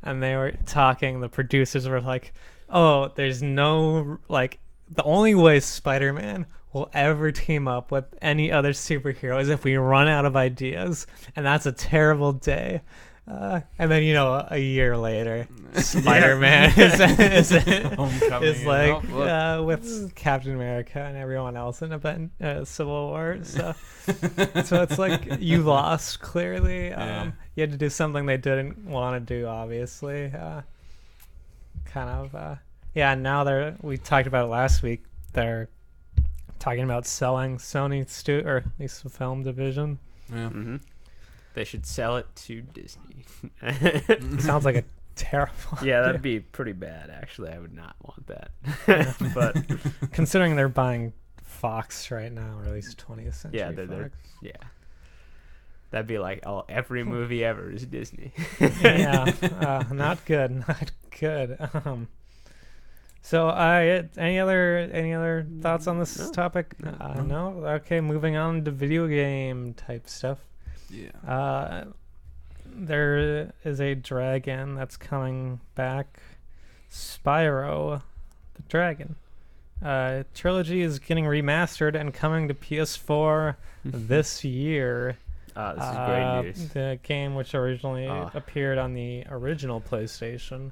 Speaker 1: and they were talking. The producers were like, "Oh, there's no like the only way Spider-Man will ever team up with any other superhero is if we run out of ideas, and that's a terrible day." And then a year later, Spider-Man is
Speaker 2: Homecoming,
Speaker 1: like
Speaker 2: look.
Speaker 1: with Captain America and everyone else in Civil War. So it's like you lost clearly.
Speaker 2: Yeah.
Speaker 1: You had to do something they didn't want to do, obviously. Now we talked about it last week. They're talking about selling Sony or at least the film division.
Speaker 2: Yeah.
Speaker 3: Mm-hmm. They should sell it to Disney.
Speaker 1: Sounds like a terrible.
Speaker 3: Yeah, that'd
Speaker 1: idea.
Speaker 3: be pretty bad. Actually, I would not want that. But
Speaker 1: Considering they're buying Fox right now, or at least 20th Century
Speaker 3: yeah, they're
Speaker 1: Fox.
Speaker 3: yeah. That'd be like every movie ever is Disney.
Speaker 1: Yeah, not good, not good. So, any other thoughts on this topic? No. Okay, moving on to video game type stuff.
Speaker 2: Yeah.
Speaker 1: There is a dragon that's coming back. Spyro, the dragon. Trilogy is getting remastered and coming to PS4 this year.
Speaker 3: This is great news.
Speaker 1: The game, which originally appeared on the original PlayStation.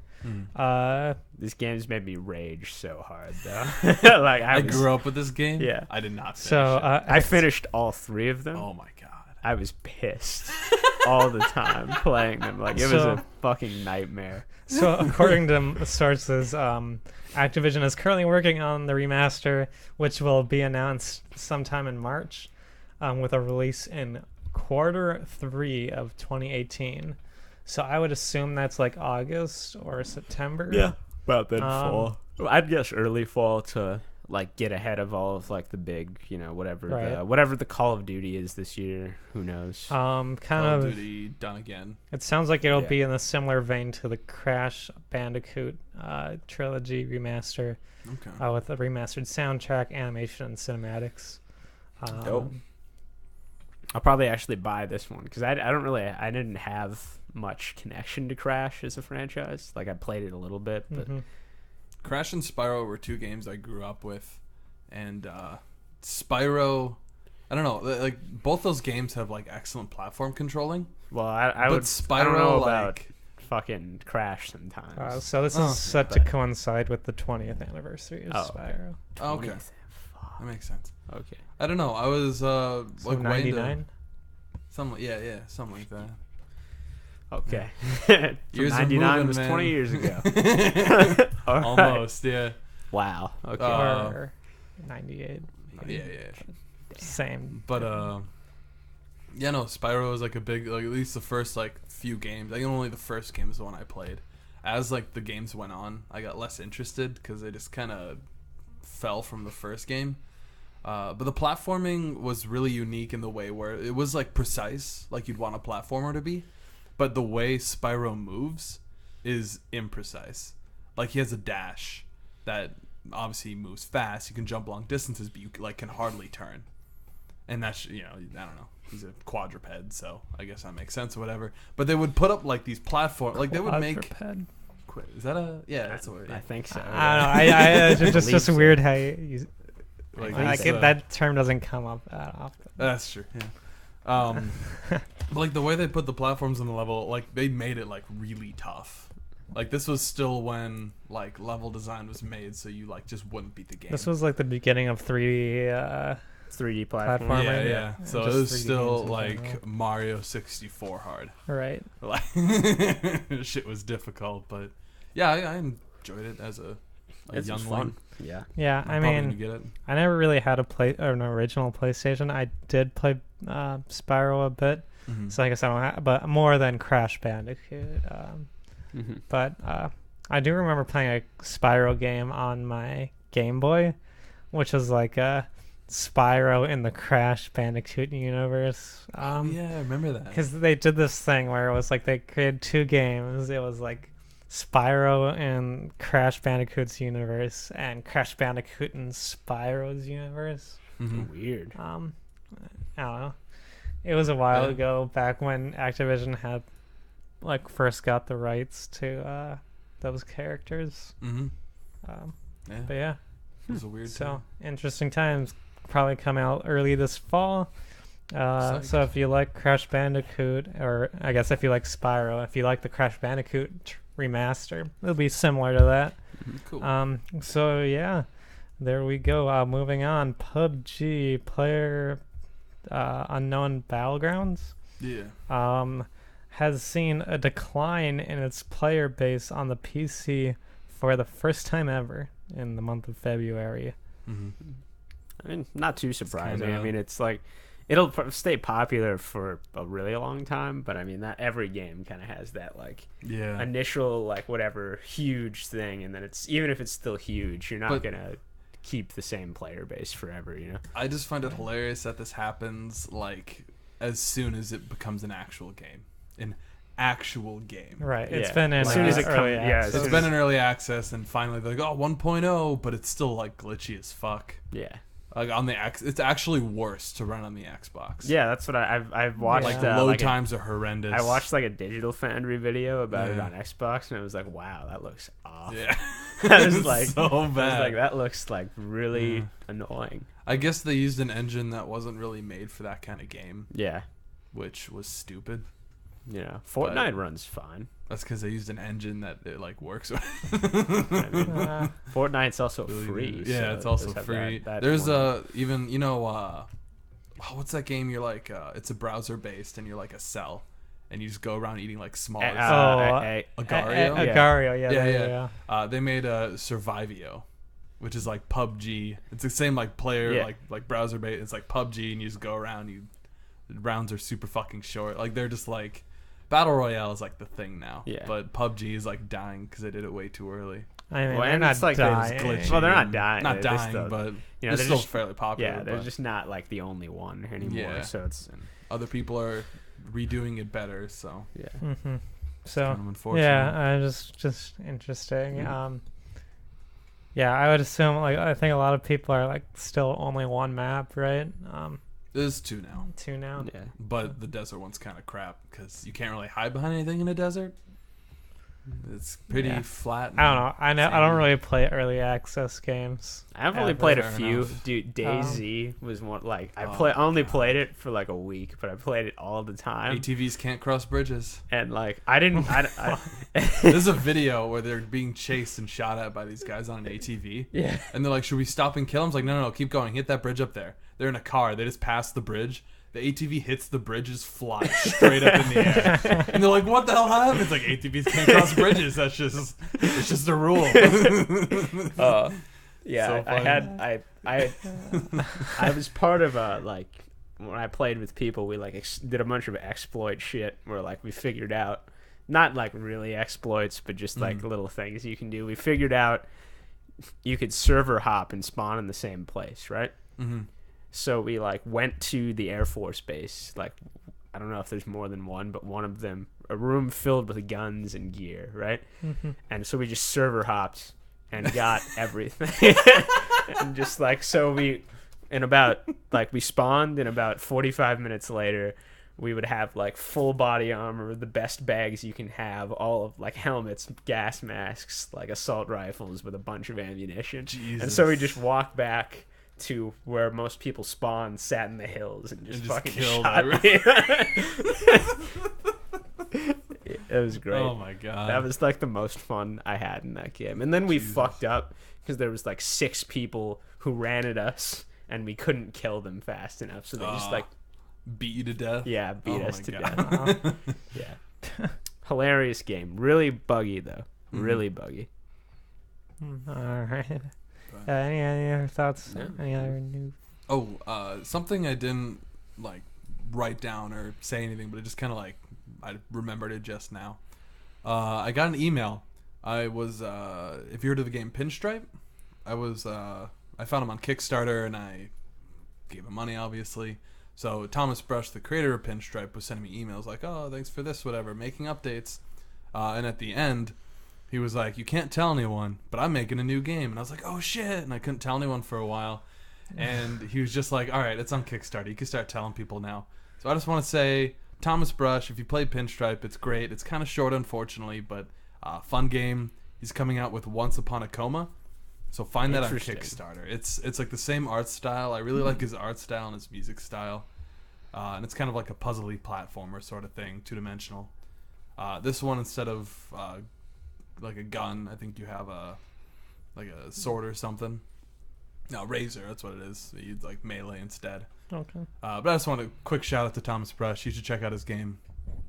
Speaker 3: This game's made me rage so hard, though. Like
Speaker 2: I grew up with this game.
Speaker 3: Yeah.
Speaker 2: I did not finish
Speaker 1: So
Speaker 2: it.
Speaker 3: I finished all 3 of them.
Speaker 2: Oh my god.
Speaker 3: I was pissed all the time playing them. Like it was a fucking nightmare.
Speaker 1: So according to sources, Activision is currently working on the remaster, which will be announced sometime in March, with a release in Q3 of 2018. So I would assume that's like August or September.
Speaker 3: Yeah, about that fall. I'd guess early fall to like get ahead of all of like the big, whatever the Call of Duty is this year. Who knows?
Speaker 2: Call of Duty done again.
Speaker 1: It sounds like it'll be in a similar vein to the Crash Bandicoot trilogy remaster, with a remastered soundtrack, animation, and cinematics.
Speaker 3: Dope. I'll probably actually buy this one because I didn't have much connection to Crash as a franchise. Like I played it a little bit, but
Speaker 2: Crash and Spyro were 2 games I grew up with, and Spyro, I don't know, like both those games have like excellent platform controlling.
Speaker 3: Well, I
Speaker 2: but Spyro,
Speaker 3: I don't know about
Speaker 2: like
Speaker 3: fucking Crash sometimes.
Speaker 1: So this is set to coincide with the 20th anniversary of Spyro.
Speaker 2: Okay,
Speaker 3: 20th. Fuck.
Speaker 2: that makes sense.
Speaker 3: Okay.
Speaker 2: I don't know. I was like
Speaker 1: 99.
Speaker 2: Something like that.
Speaker 3: Okay.
Speaker 2: Years are
Speaker 3: 99
Speaker 2: moving,
Speaker 3: was
Speaker 2: man.
Speaker 3: 20 years ago. All right.
Speaker 2: Almost, yeah.
Speaker 3: Wow. Okay.
Speaker 1: Or 98.
Speaker 2: Yeah.
Speaker 1: Same.
Speaker 2: But Spyro was like a big, like at least the first like few games. I think only the first game is the one I played. As like the games went on, I got less interested because they just kind of fell from the first game. But the platforming was really unique in the way where it was like precise, like you'd want a platformer to be. But the way Spyro moves is imprecise. Like he has a dash that obviously moves fast. You can jump long distances, but you like can hardly turn. And that's I don't know. He's a quadruped, so I guess that makes sense or whatever. But they would put up like these platform, like they would make quit. Is that a that's a word.
Speaker 3: I think so.
Speaker 1: I don't know. It's just
Speaker 3: Believe
Speaker 1: weird
Speaker 3: so.
Speaker 1: how you that term doesn't come up that often.
Speaker 2: That's true. Yeah. Like the way they put the platforms in the level, like they made it like really tough. Like this was still when like level design was made, so you like just wouldn't beat the game.
Speaker 1: This was like the beginning of 3D
Speaker 3: 3D platform.
Speaker 1: platformer.
Speaker 2: Yeah. So it
Speaker 1: Just
Speaker 2: was
Speaker 1: 3D
Speaker 2: still
Speaker 1: games in
Speaker 2: like
Speaker 1: general.
Speaker 2: Mario 64 hard.
Speaker 1: Right.
Speaker 2: Like shit was difficult, but yeah, I enjoyed it as a
Speaker 3: It's
Speaker 2: young
Speaker 3: fun. Yeah.
Speaker 1: Yeah,
Speaker 2: I'm
Speaker 1: I
Speaker 2: probably gonna
Speaker 1: mean,
Speaker 2: get it.
Speaker 1: I never really had an original PlayStation. I did play Spyro a bit,
Speaker 2: Mhm.
Speaker 1: so I guess I don't have, but more than Crash Bandicoot. But I do remember playing a Spyro game on my Game Boy, which was like a Spyro in the Crash Bandicoot universe.
Speaker 2: yeah, I remember that.
Speaker 1: Because they did this thing where it was like they created two games. It was like Spyro in Crash Bandicoot's universe and Crash Bandicoot in Spyro's universe.
Speaker 2: Mhm.
Speaker 3: Weird.
Speaker 1: I don't know. It was a while
Speaker 2: Yeah.
Speaker 1: ago, back when Activision had like first got the rights to those characters.
Speaker 2: Mhm.
Speaker 1: But
Speaker 2: Yeah,
Speaker 1: yeah,
Speaker 2: it was a weird.
Speaker 1: so
Speaker 2: time.
Speaker 1: interesting times. Probably come out early this fall. So if you like Crash Bandicoot, or I guess if you like Spyro, if you like the Crash Bandicoot remaster, it'll be similar to that.
Speaker 2: Cool.
Speaker 1: So yeah, there we go. Moving on, PUBG Player Unknown Battlegrounds
Speaker 2: Yeah.
Speaker 1: has seen a decline in its player base on the PC for the first time ever in the month of February.
Speaker 2: Mhm.
Speaker 3: I mean, not too surprising.
Speaker 2: kinda-
Speaker 3: I mean, it's like it'll stay popular for a really long time, but I mean that every game kind of has that like
Speaker 2: Yeah.
Speaker 3: initial like whatever huge thing, and then it's even if it's still huge, you're not
Speaker 2: But-
Speaker 3: gonna keep the same player base forever, you know.
Speaker 2: I just find it hilarious that this happens like as soon as it becomes an actual game. An actual game.
Speaker 1: Right. It's
Speaker 3: Yeah.
Speaker 1: been in
Speaker 3: As soon as it
Speaker 1: early
Speaker 3: come- yeah,
Speaker 1: access.
Speaker 3: as
Speaker 2: It's
Speaker 3: soon
Speaker 2: been in early access, and finally they're like, oh, 1.0, but it's still like glitchy as fuck.
Speaker 3: Yeah.
Speaker 2: Like on the it's actually worse to run on the Xbox.
Speaker 3: Yeah, that's what I've watched.
Speaker 2: Like
Speaker 1: Yeah.
Speaker 2: the load
Speaker 3: like
Speaker 2: times are horrendous.
Speaker 3: I watched like a Digital Foundry video about it
Speaker 2: Yeah.
Speaker 3: on Xbox, and it was like, wow, that looks awful.
Speaker 2: Yeah.
Speaker 3: I was
Speaker 2: It's
Speaker 3: like,
Speaker 2: so
Speaker 3: I was
Speaker 2: bad.
Speaker 3: like, that looks like really
Speaker 2: Yeah.
Speaker 3: annoying.
Speaker 2: I guess they used an engine that wasn't really made for that kind of game,
Speaker 3: Yeah,
Speaker 2: which was stupid.
Speaker 3: you know, Fortnite runs fine.
Speaker 2: That's because they used an engine that it like works with.
Speaker 3: I mean,
Speaker 1: Uh,
Speaker 3: Fortnite's also
Speaker 2: Really
Speaker 3: free.
Speaker 2: good. Yeah,
Speaker 3: so
Speaker 2: it's
Speaker 3: it
Speaker 2: also
Speaker 3: does have
Speaker 2: free.
Speaker 3: that
Speaker 2: There's
Speaker 3: one.
Speaker 2: even what's that game? You're like it's a browser based, and you're like a cell, and you just go around eating like small.
Speaker 1: Agario. Yeah.
Speaker 2: Yeah. They made a Survivio, which is like PUBG. It's the same like player
Speaker 3: Yeah.
Speaker 2: like browser based. It's like PUBG, and you just go around. The rounds are super fucking short. Like they're just like Battle Royale is like the thing now.
Speaker 3: Yeah.
Speaker 2: But PUBG is like dying because they did it way too early.
Speaker 1: I mean,
Speaker 3: Well,
Speaker 1: they're
Speaker 3: and
Speaker 1: not
Speaker 3: it's like there's
Speaker 1: dying.
Speaker 2: glitchy.
Speaker 3: Well, they're not
Speaker 2: and-
Speaker 3: dying.
Speaker 2: Not
Speaker 3: They're
Speaker 2: dying,
Speaker 3: still-
Speaker 2: but
Speaker 3: you know,
Speaker 2: they're
Speaker 3: they're
Speaker 2: still
Speaker 3: just-
Speaker 2: fairly popular.
Speaker 3: Yeah, they're
Speaker 2: but
Speaker 3: just not like the only one anymore.
Speaker 2: Yeah.
Speaker 3: So it's
Speaker 2: other people are redoing it better. So
Speaker 3: yeah.
Speaker 1: Mm-hmm. So
Speaker 2: kind of unfortunate.
Speaker 1: yeah, just interesting.
Speaker 2: Mhm.
Speaker 1: Yeah, I would assume like I think a lot of people are like still only one map, right?
Speaker 2: There's two now,
Speaker 1: Two now.
Speaker 3: Yeah.
Speaker 2: but the desert one's kind of crap because you can't really hide behind anything in a desert. It's pretty
Speaker 1: Yeah.
Speaker 2: flat.
Speaker 1: I don't know. I don't
Speaker 2: Same.
Speaker 1: really play early access games.
Speaker 3: I've only
Speaker 1: Ever.
Speaker 3: played a
Speaker 2: Fair
Speaker 3: few.
Speaker 2: enough.
Speaker 3: Dude, DayZ was one like I
Speaker 2: Oh
Speaker 3: only
Speaker 2: God.
Speaker 3: played it for like a week, but I played it all the time.
Speaker 2: ATVs can't cross bridges.
Speaker 3: And like I didn't
Speaker 2: There's a video where they're being chased and shot at by these guys on an ATV.
Speaker 3: Yeah.
Speaker 2: And they're like, should we stop and kill them? I was like, no, keep going. Hit that bridge up there. They're in a car. They just pass the bridge. The ATV hits the bridges, fly straight up in the air. And they're like, what the hell happened? It's like, ATVs can't cross bridges. It's just a rule.
Speaker 3: Yeah,
Speaker 2: So
Speaker 3: I was part of a like when I played with people, we like did a bunch of exploit shit where like we figured out not like really exploits, but just like little things you can do. We figured out you could server hop and spawn in the same place, right?
Speaker 2: Mm-hmm.
Speaker 3: So we like went to the Air Force Base. Like I don't know if there's more than one, but one of them, a room filled with guns and gear, right?
Speaker 1: Mm-hmm.
Speaker 3: And so we just server hopped and got everything. And just like so we spawned, and about 45 minutes later we would have like full body armor, the best bags you can have, all of like helmets, gas masks, like assault rifles with a bunch of ammunition.
Speaker 2: Jesus.
Speaker 3: And so we just walked back to where most people spawn, sat in the hills, and just fucking
Speaker 2: killed
Speaker 3: shot me. It was great.
Speaker 2: Oh my god.
Speaker 3: That was like the most fun I had in that game. And then we fucked up because there was like 6 people who ran at us and we couldn't kill them fast enough. So they just like
Speaker 2: beat you to death.
Speaker 3: beat
Speaker 2: Oh
Speaker 3: us
Speaker 2: my
Speaker 3: to
Speaker 2: God.
Speaker 3: death. Yeah. Hilarious game. Really buggy though. Really buggy.
Speaker 1: All right. Any other thoughts?
Speaker 3: No.
Speaker 1: Any other new?
Speaker 2: Oh, something I didn't like write down or say anything, but it just kind of like I remembered it just now. I got an email. I was if you heard of the game Pinstripe, I found him on Kickstarter and I gave him money, obviously. So Thomas Brush, the creator of Pinstripe, was sending me emails like, "Oh, thanks for this, whatever, making updates." And at the end, he was like, "You can't tell anyone, but I'm making a new game." And I was like, "Oh shit!" And I couldn't tell anyone for a while. And he was just like, "All right, it's on Kickstarter. You can start telling people now." So I just want to say, Thomas Brush, if you play Pinstripe, it's great. It's kind of short, unfortunately, but fun game. He's coming out with Once Upon a Coma. So find that on Kickstarter. It's like the same art style. I really like his art style and his music style. And it's kind of like a puzzly platformer sort of thing, 2-dimensional. This one, instead of like a gun, I think you have a sword or something. No, razor, that's what it is. You'd like melee instead.
Speaker 1: Okay.
Speaker 2: But I just want a quick shout out to Thomas Brush. You should check out his game.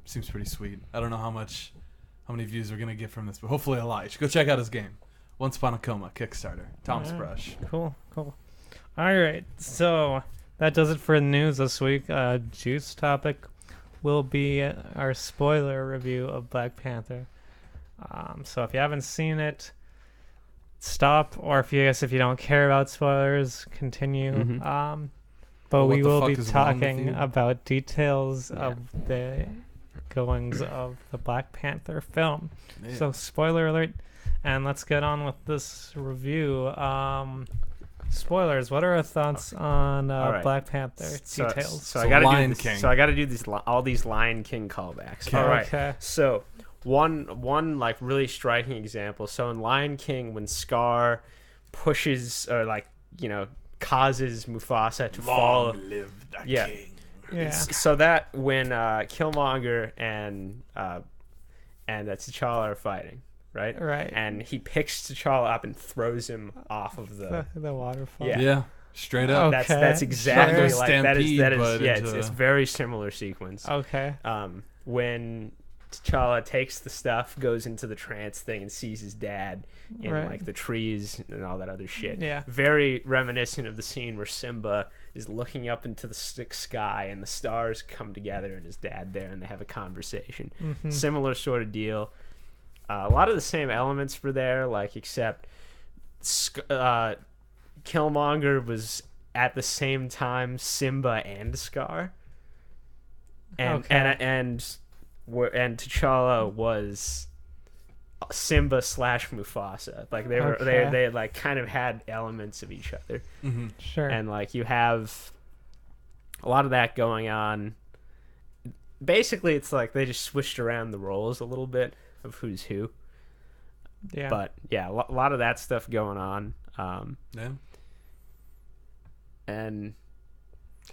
Speaker 2: Seems pretty sweet. I don't know how many views we're gonna get from this, but hopefully a lot. You should go check out his game. Once Upon a Coma, Kickstarter. Thomas Brush.
Speaker 1: Cool. All right. So that does it for the news this week. Juice topic will be our spoiler review of Black Panther. So if you haven't seen it, stop, or if you don't care about spoilers, continue. But
Speaker 2: Well,
Speaker 1: we will be
Speaker 2: is wrong with
Speaker 1: talking
Speaker 2: you?
Speaker 1: about details of the goings of the Black Panther film.
Speaker 2: Yeah.
Speaker 1: So spoiler alert, and let's get on with this review. Spoilers. What are our thoughts on
Speaker 3: right.
Speaker 1: Black Panther details?
Speaker 3: So I got to
Speaker 2: Lion
Speaker 3: do this,
Speaker 2: King.
Speaker 3: So I got to do all these Lion King callbacks. All right.
Speaker 1: Okay.
Speaker 3: So one like really striking example. So in Lion King, when Scar pushes or causes Mufasa to fall.
Speaker 2: Live the
Speaker 3: Yeah.
Speaker 2: king.
Speaker 1: Yeah.
Speaker 3: So that when Killmonger and T'Challa are fighting, right?
Speaker 1: Right.
Speaker 3: And he picks T'Challa up and throws him off of
Speaker 1: the waterfall.
Speaker 3: Yeah.
Speaker 2: Yeah. Straight up.
Speaker 1: Okay.
Speaker 3: That's exactly
Speaker 1: Sure.
Speaker 3: like that is
Speaker 2: Stampede,
Speaker 3: yeah.
Speaker 2: but
Speaker 3: It's very similar sequence.
Speaker 1: Okay.
Speaker 3: When T'Challa takes the stuff, goes into the trance thing, and sees his dad in
Speaker 1: Right.
Speaker 3: like the trees and all that other shit.
Speaker 1: Yeah.
Speaker 3: Very reminiscent of the scene where Simba is looking up into the sky and the stars come together and his dad there and they have a conversation.
Speaker 1: Mm-hmm.
Speaker 3: Similar sort of deal. A lot of the same elements were there, like except Killmonger was at the same time Simba and Scar, and
Speaker 1: Okay.
Speaker 3: and T'Challa was Simba / Mufasa. Like they were
Speaker 1: Okay.
Speaker 3: they like kind of had elements of each other,
Speaker 2: Mm-hmm.
Speaker 1: Sure.
Speaker 3: and like you have a lot of that going on. Basically, it's like they just switched around the roles a little bit of who's who.
Speaker 1: yeah.
Speaker 3: But yeah, a lot of that stuff going on.
Speaker 2: Yeah.
Speaker 3: And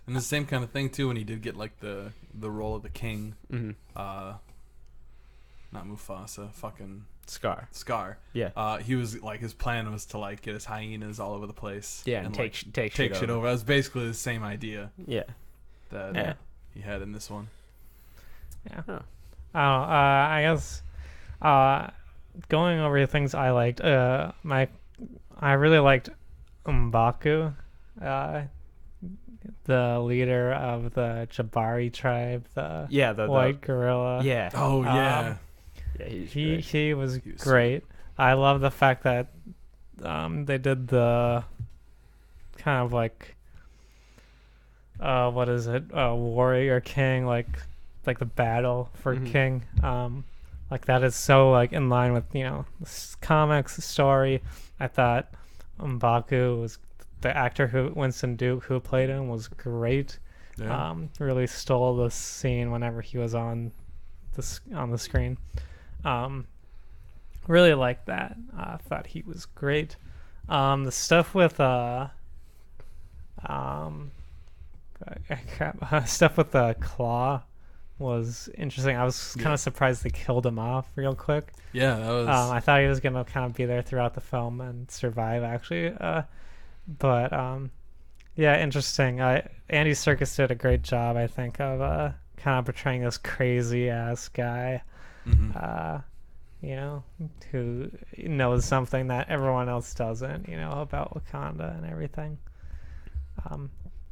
Speaker 2: And the same kind of thing too when he did get like the role of the king. Not Mufasa, fucking
Speaker 3: Scar.
Speaker 2: Scar.
Speaker 3: Yeah.
Speaker 2: He was like his plan was to like get his hyenas all over the place.
Speaker 3: Yeah, and
Speaker 2: like,
Speaker 3: take
Speaker 2: shit over. It was basically the same idea
Speaker 3: Yeah.
Speaker 2: that
Speaker 3: Yeah.
Speaker 2: he had in this one.
Speaker 1: Yeah.
Speaker 3: Huh.
Speaker 1: I guess going over the things I liked, I really liked M'Baku, the leader of the Jabari tribe, the
Speaker 3: The
Speaker 1: white gorilla.
Speaker 3: Yeah.
Speaker 2: Oh yeah.
Speaker 3: Yeah,
Speaker 1: He was
Speaker 2: He was
Speaker 1: great. I love the fact that they did the kind of like what is it? Warrior King, like the battle for
Speaker 3: Mhm.
Speaker 1: King. Like that is so like in line with comics story. I thought M'Baku was the actor Winston Duke who played him was great.
Speaker 2: Yeah.
Speaker 1: Really stole the scene whenever he was on the screen. Really liked that. Thought he was great. The stuff with stuff with the claw was interesting. I was kind of surprised they killed him off real quick.
Speaker 2: Yeah, that was.
Speaker 1: I thought he was gonna kind of be there throughout the film and survive, actually. But yeah, interesting. Andy Serkis did a great job, I think, of kind of portraying this crazy ass guy, who knows something that everyone else doesn't, about Wakanda and everything.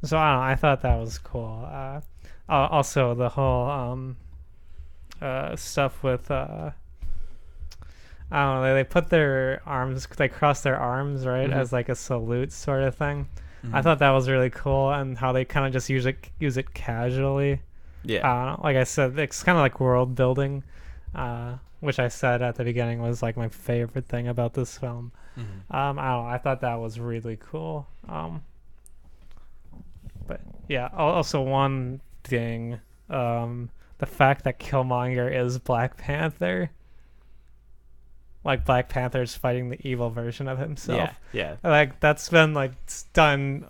Speaker 1: So I don't know. I thought that was cool. Also, the whole stuff with I don't know. They put their arms, they cross their arms, right, as like a salute sort of thing. I thought that was really cool, and how they kind of just use it casually.
Speaker 3: Yeah.
Speaker 1: Like I said, it's kind of like world building, which I said at the beginning was like my favorite thing about this film. I don't know. I thought that was really cool. But yeah, also one thing, the fact that Killmonger is Black Panther. Like Black Panther's fighting the evil version of himself.
Speaker 3: Yeah.
Speaker 1: Like that's been like done.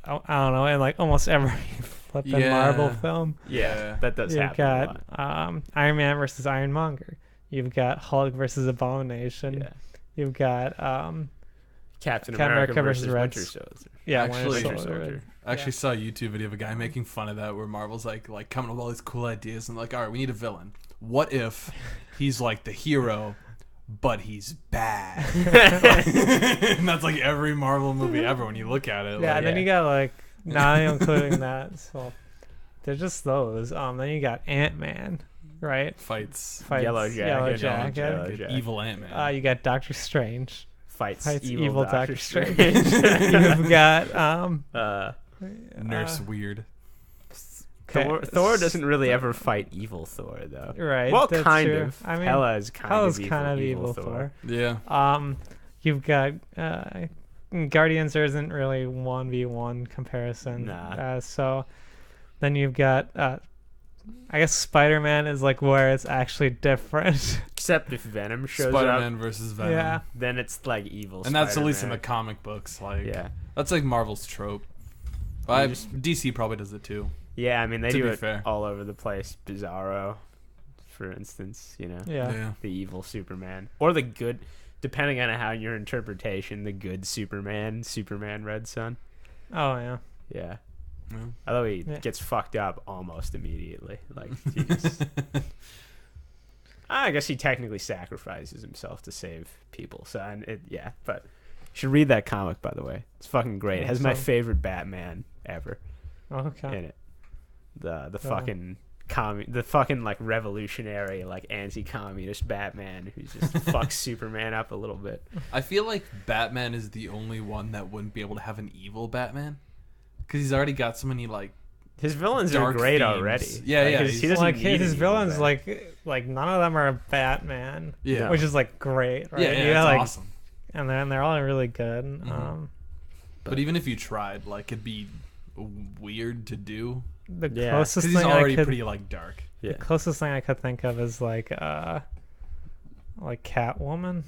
Speaker 1: I don't know, in like almost every flippin' Marvel film.
Speaker 3: Yeah, that does
Speaker 1: You've
Speaker 3: happen.
Speaker 1: got
Speaker 3: A lot.
Speaker 1: Iron Man versus Ironmonger. You've got Hulk versus Abomination.
Speaker 3: Yeah.
Speaker 1: You've got
Speaker 3: Captain
Speaker 1: America
Speaker 3: America
Speaker 1: versus
Speaker 3: versus
Speaker 1: Red
Speaker 3: Winter Soldier.
Speaker 2: Actually-
Speaker 1: Winter Soldier.
Speaker 2: I actually saw a YouTube video of a guy making fun of that, where Marvel's like coming up with all these cool ideas and like, all right, we need a villain. What if he's like the hero, but he's bad? And that's like every Marvel movie ever when you look at it.
Speaker 1: Yeah,
Speaker 2: like,
Speaker 1: and then you got like not including that. So they're just those. Then you got Ant-Man, right?
Speaker 2: fights
Speaker 3: Yellow Jacket.
Speaker 2: Get evil Ant-Man.
Speaker 1: You got Doctor Strange.
Speaker 3: Fights
Speaker 1: Evil Doctor
Speaker 3: Strange.
Speaker 1: You've got
Speaker 2: Nurse Weird.
Speaker 3: Thor doesn't really ever fight evil Thor, though.
Speaker 1: Right.
Speaker 3: Well,
Speaker 1: that's
Speaker 3: kind
Speaker 1: true.
Speaker 3: of.
Speaker 1: I mean,
Speaker 3: Hela is kind of evil Thor.
Speaker 2: Yeah.
Speaker 1: You've got Guardians. There isn't really 1v1 comparison.
Speaker 3: Nah.
Speaker 1: So then you've got I guess Spider-Man is like where it's actually different.
Speaker 3: Except if Venom shows
Speaker 2: Spider-Man
Speaker 3: up,
Speaker 2: versus Venom.
Speaker 1: Yeah.
Speaker 3: then it's like evil.
Speaker 2: And that's at least in the
Speaker 3: Spider-Man.
Speaker 2: comic books. Like,
Speaker 3: Yeah.
Speaker 2: that's like Marvel's trope. But DC probably does it too.
Speaker 3: Yeah, I mean they
Speaker 2: To
Speaker 3: do
Speaker 2: be
Speaker 3: it
Speaker 2: fair.
Speaker 3: all over the place. Bizarro, for instance,
Speaker 1: Yeah.
Speaker 3: the evil Superman, or the good, depending on how your interpretation, the good Superman Red Son.
Speaker 1: Oh yeah.
Speaker 3: Yeah.
Speaker 2: Yeah.
Speaker 3: Although he
Speaker 1: Yeah.
Speaker 3: gets fucked up almost immediately. Like, he just, I guess he technically sacrifices himself to save people. So, but you should read that comic, by the way. It's fucking great. It has my favorite Batman ever
Speaker 1: Okay.
Speaker 3: in it. The fucking the fucking like revolutionary, like anti-communist Batman who just fucks Superman up a little bit.
Speaker 2: I feel like Batman is the only one that wouldn't be able to have an evil Batman, because he's already got so many like
Speaker 3: His villains are
Speaker 2: dark
Speaker 3: great
Speaker 2: themes.
Speaker 3: already.
Speaker 2: Yeah,
Speaker 3: Like,
Speaker 2: yeah.
Speaker 3: He doesn't
Speaker 1: Like
Speaker 3: need
Speaker 1: his
Speaker 3: an
Speaker 1: villains,
Speaker 3: evil Batman.
Speaker 1: like none of them are Batman.
Speaker 2: Yeah.
Speaker 1: Which is like great, right?
Speaker 2: Yeah,
Speaker 1: You got,
Speaker 2: it's
Speaker 1: like,
Speaker 2: awesome.
Speaker 1: And they're all really good.
Speaker 2: Mhm. But even if you tried, like, it'd be weird to do.
Speaker 1: The
Speaker 3: Yeah.
Speaker 1: closest
Speaker 2: Because he's
Speaker 1: thing
Speaker 2: already
Speaker 1: I could
Speaker 2: pretty like dark.
Speaker 3: Yeah.
Speaker 1: the closest thing I could think of is like Catwoman.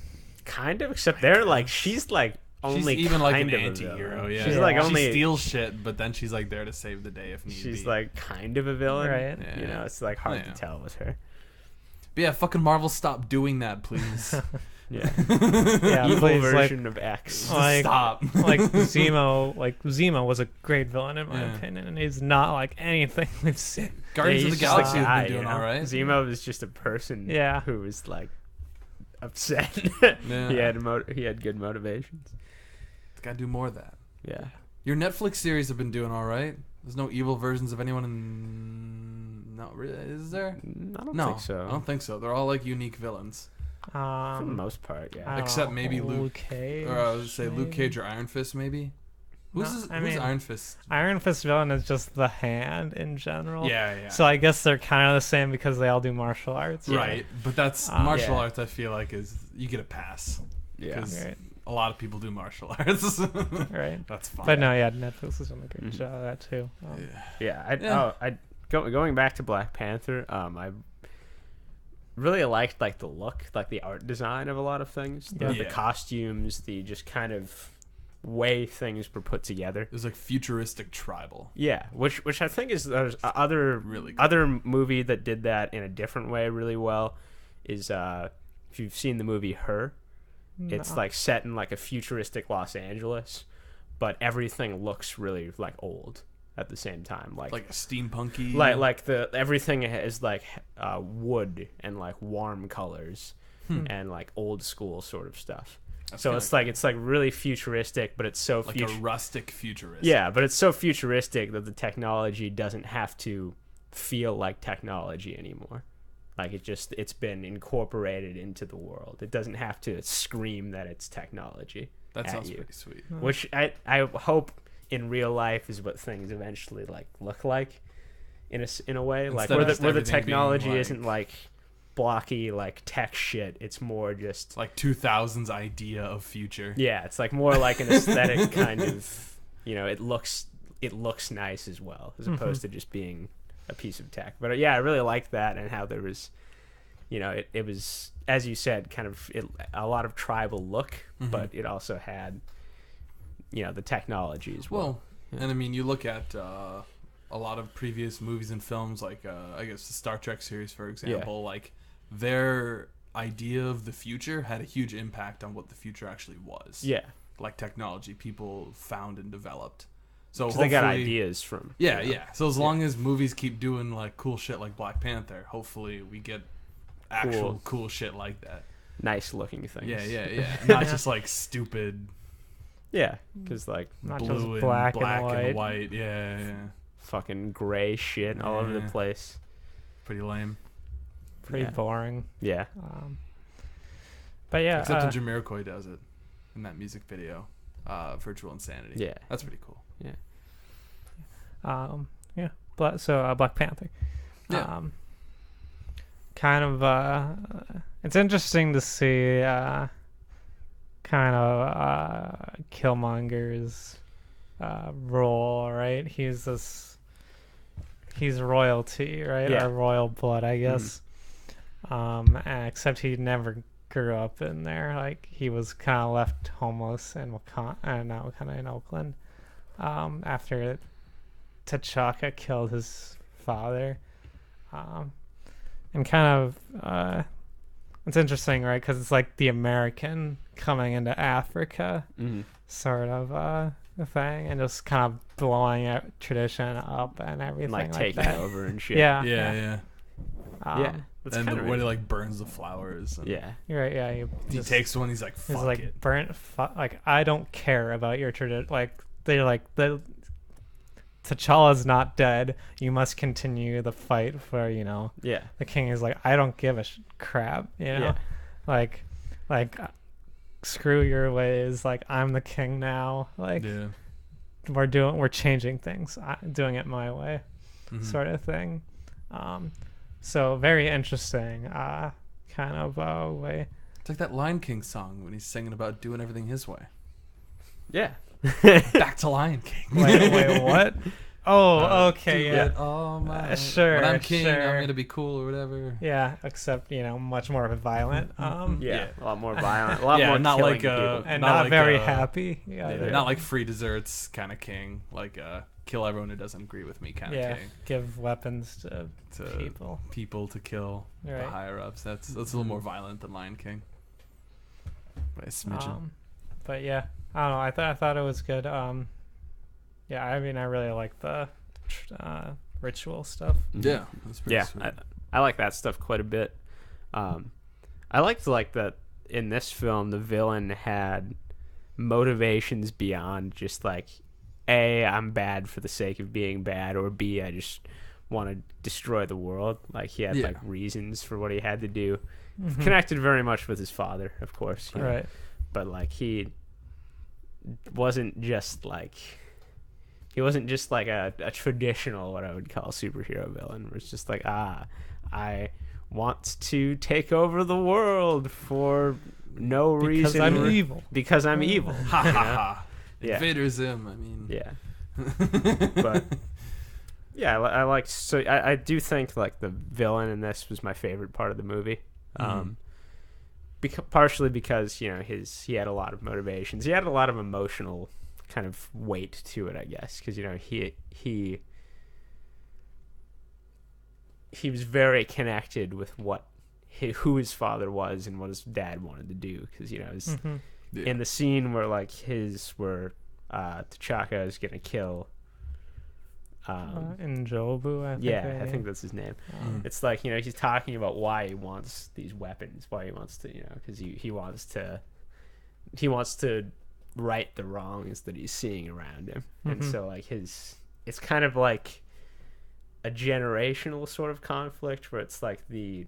Speaker 3: Kind of, except they're like she's like only
Speaker 2: She's even like an
Speaker 3: kind of a
Speaker 2: anti-hero.
Speaker 3: villain.
Speaker 2: Yeah,
Speaker 3: She's like only
Speaker 2: she steals shit, but then she's like there to save the day if need be.
Speaker 3: she's like kind of a villain,
Speaker 1: Right.
Speaker 3: You know, it's like hard
Speaker 2: Yeah.
Speaker 3: to tell with her.
Speaker 2: But yeah, fucking Marvel, stop doing that, please.
Speaker 3: Yeah,
Speaker 1: Yeah,
Speaker 3: evil
Speaker 1: please,
Speaker 3: version of X.
Speaker 1: Like,
Speaker 2: Stop.
Speaker 1: like Zemo. Like Zemo was a great villain in my
Speaker 2: Yeah.
Speaker 1: opinion, and he's not like anything we've seen.
Speaker 2: Guardians
Speaker 3: Yeah,
Speaker 2: of the
Speaker 3: he's just a
Speaker 2: Galaxy
Speaker 3: guy,
Speaker 2: has been doing all right.
Speaker 3: Zemo is just a person,
Speaker 1: Yeah.
Speaker 3: who was like upset.
Speaker 2: Yeah.
Speaker 3: he had good motivations.
Speaker 2: Gotta do more of that.
Speaker 3: Yeah,
Speaker 2: Your Netflix series have been doing all right. There's no evil versions of anyone in. Not really. Is there?
Speaker 3: I don't
Speaker 2: No,
Speaker 3: think so.
Speaker 2: I don't think so. They're all like unique villains,
Speaker 3: For the most part, yeah.
Speaker 1: I don't
Speaker 2: except
Speaker 1: know,
Speaker 2: maybe Luke
Speaker 1: Cage.
Speaker 2: or I would say Luke
Speaker 1: maybe?
Speaker 2: Cage or Iron Fist, maybe.
Speaker 1: No,
Speaker 2: Who's
Speaker 1: I mean,
Speaker 2: Iron Fist?
Speaker 1: Iron Fist villain is just the hand in general.
Speaker 2: Yeah, yeah.
Speaker 1: So I guess they're kind of the same because they all do martial arts.
Speaker 2: right, but that's martial
Speaker 3: Yeah.
Speaker 2: arts. I feel like is you get a pass.
Speaker 3: Yeah.
Speaker 2: 'Cause
Speaker 1: Right.
Speaker 2: a lot of people do martial arts.
Speaker 1: Right.
Speaker 2: That's fine.
Speaker 1: But no, yeah, Netflix has done a great job of that too.
Speaker 3: Going back to Black Panther, I really liked like the look, like the art design of a lot of things, the costumes, the just kind of way things were put together.
Speaker 2: It was like futuristic tribal.
Speaker 3: Yeah, which I think is there's other
Speaker 2: Really good.
Speaker 3: other movie that did that in a different way really well is if you've seen the movie Her, it's like set in like a futuristic Los Angeles, but everything looks really like old at the same time, like
Speaker 2: a steampunky,
Speaker 3: like the everything is like wood and like warm colors and like old school sort of stuff. That's so it's like really futuristic, but it's so
Speaker 2: like a rustic futurist.
Speaker 3: Yeah, but it's so futuristic that the technology doesn't have to feel like technology anymore. Like it's been incorporated into the world. It doesn't have to scream that it's technology.
Speaker 2: That sounds
Speaker 3: you.
Speaker 2: pretty sweet.
Speaker 3: Which I hope in real life is what things eventually like look like in a way, like where the technology isn't like blocky like tech shit. It's more just
Speaker 2: like 2000s idea of future.
Speaker 3: Yeah, it's like more like an aesthetic kind of, it looks nice as well, as opposed to just being a piece of tech. But yeah, I really liked that, and how there was, it was, as you said, kind of a lot of tribal look, but it also had, the technology as well.
Speaker 2: And I mean, you look at a lot of previous movies and films, like I guess the Star Trek series, for example, like their idea of the future had a huge impact on what the future actually was.
Speaker 3: Yeah.
Speaker 2: Like technology people found and developed. So
Speaker 3: they got ideas from.
Speaker 2: Yeah. So as long as movies keep doing like cool shit like Black Panther, hopefully we get actual cool shit like that.
Speaker 3: Nice looking things.
Speaker 2: Yeah. Not just like stupid.
Speaker 3: Yeah, because like
Speaker 1: not
Speaker 2: blue
Speaker 1: just black
Speaker 2: and white. Yeah.
Speaker 3: Fucking gray shit all over the place.
Speaker 2: Pretty lame.
Speaker 1: Pretty boring.
Speaker 3: Yeah.
Speaker 1: But yeah.
Speaker 2: Except when Jamiroquai does it in that music video, Virtual Insanity.
Speaker 3: Yeah.
Speaker 2: That's pretty cool.
Speaker 3: Yeah.
Speaker 1: Black Panther.
Speaker 2: Yeah.
Speaker 1: Kind of. It's interesting to see. Kind of Killmonger's role, right? He's royalty, right?
Speaker 3: Yeah.
Speaker 1: Or royal blood, I guess. Except he never grew up in there. Like he was kind of left homeless in in Oakland after T'Chaka killed his father. And kind of it's interesting, right? Because it's like the American coming into Africa sort of thing, and just kind of blowing out tradition up and everything, like
Speaker 3: taking
Speaker 1: that.
Speaker 3: over and shit.
Speaker 1: Yeah.
Speaker 2: Yeah.
Speaker 3: That's
Speaker 2: And
Speaker 3: kind of
Speaker 2: when he like burns the flowers. And
Speaker 3: yeah.
Speaker 1: You're right. Yeah.
Speaker 2: he takes one. He's like, fuck
Speaker 1: he's like
Speaker 2: it.
Speaker 1: burnt. Like I don't care about your tradition. Like they're like T'Challa's not dead. You must continue the fight for
Speaker 3: Yeah.
Speaker 1: The king is like, I don't give a crap.
Speaker 3: Yeah.
Speaker 1: Like screw your ways. Like I'm the king now. Like we're changing things. I'm doing it my way, sort of thing. So very interesting. Kind of way.
Speaker 2: It's like that Lion King song when he's singing about doing everything his way.
Speaker 3: Yeah.
Speaker 2: Back to Lion King.
Speaker 1: Wait, what? Oh, okay, yeah.
Speaker 2: Oh my.
Speaker 1: Sure.
Speaker 2: When I'm king,
Speaker 1: sure.
Speaker 2: I'm gonna be cool or whatever.
Speaker 1: Yeah, except much more violent.
Speaker 3: A lot more violent. A lot more
Speaker 2: not
Speaker 3: killing
Speaker 2: like
Speaker 3: people.
Speaker 1: And
Speaker 2: not
Speaker 1: not
Speaker 2: like
Speaker 1: very happy.
Speaker 2: Not like free desserts kind of king. Like kill everyone who doesn't agree with me kind of king.
Speaker 1: Give weapons to
Speaker 2: people to kill the higher ups. That's a little more violent than Lion King. By a smidgen.
Speaker 1: But yeah, I don't know. I thought it was good. Yeah, I mean, I really like the ritual stuff.
Speaker 2: Yeah, that's pretty sweet.
Speaker 3: I like that stuff quite a bit. I liked like that in this film the villain had motivations beyond just like A, I'm bad for the sake of being bad, or B, I just want to destroy the world. Like he had like reasons for what he had to do. Connected very much with his father, of course.
Speaker 1: Right.
Speaker 3: But like he wasn't just like a traditional, what I would call superhero villain, where it's just like, I want to take over the world for no reason.
Speaker 1: Because I'm evil.
Speaker 3: Because I'm evil.
Speaker 2: Ha ha ha.
Speaker 3: Yeah.
Speaker 2: Invader Zim. I mean.
Speaker 3: Yeah. But yeah, I like. So I do think like the villain in this was my favorite part of the movie. Partially because he had a lot of motivations. He had a lot of emotional kind of weight to it, I guess, because he was very connected with who his father was and what his dad wanted to do, because in the scene where like T'Chaka is gonna kill
Speaker 1: Njobu, I think.
Speaker 3: I think that's his name. It's like he's talking about why he wants these weapons, why he wants to because he wants to right the wrongs that he's seeing around him. And so like it's kind of like a generational sort of conflict where it's like the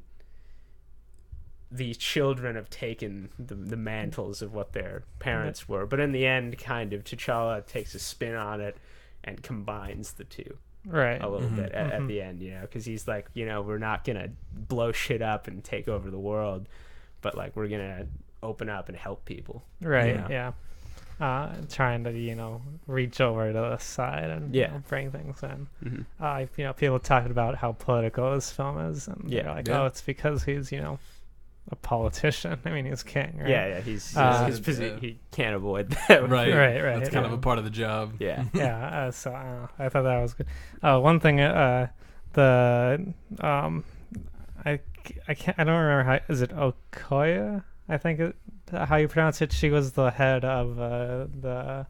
Speaker 3: children have taken the mantles of what their parents were, but in the end kind of T'Challa takes a spin on it and combines the two a little bit at the end, because he's like, we're not gonna blow shit up and take over the world, but like we're gonna open up and help people,
Speaker 1: trying to reach over to the side and bring things in. People talking about how political this film is, and they're like, oh, it's because he's a politician. I mean, he's king, right?
Speaker 3: He's his position. He can't avoid that.
Speaker 2: Right. That's kind
Speaker 1: yeah.
Speaker 2: of a part of the job.
Speaker 1: So I thought that was good. One thing, I don't remember how, is it Okoye? I think how you pronounce it. She was the head of the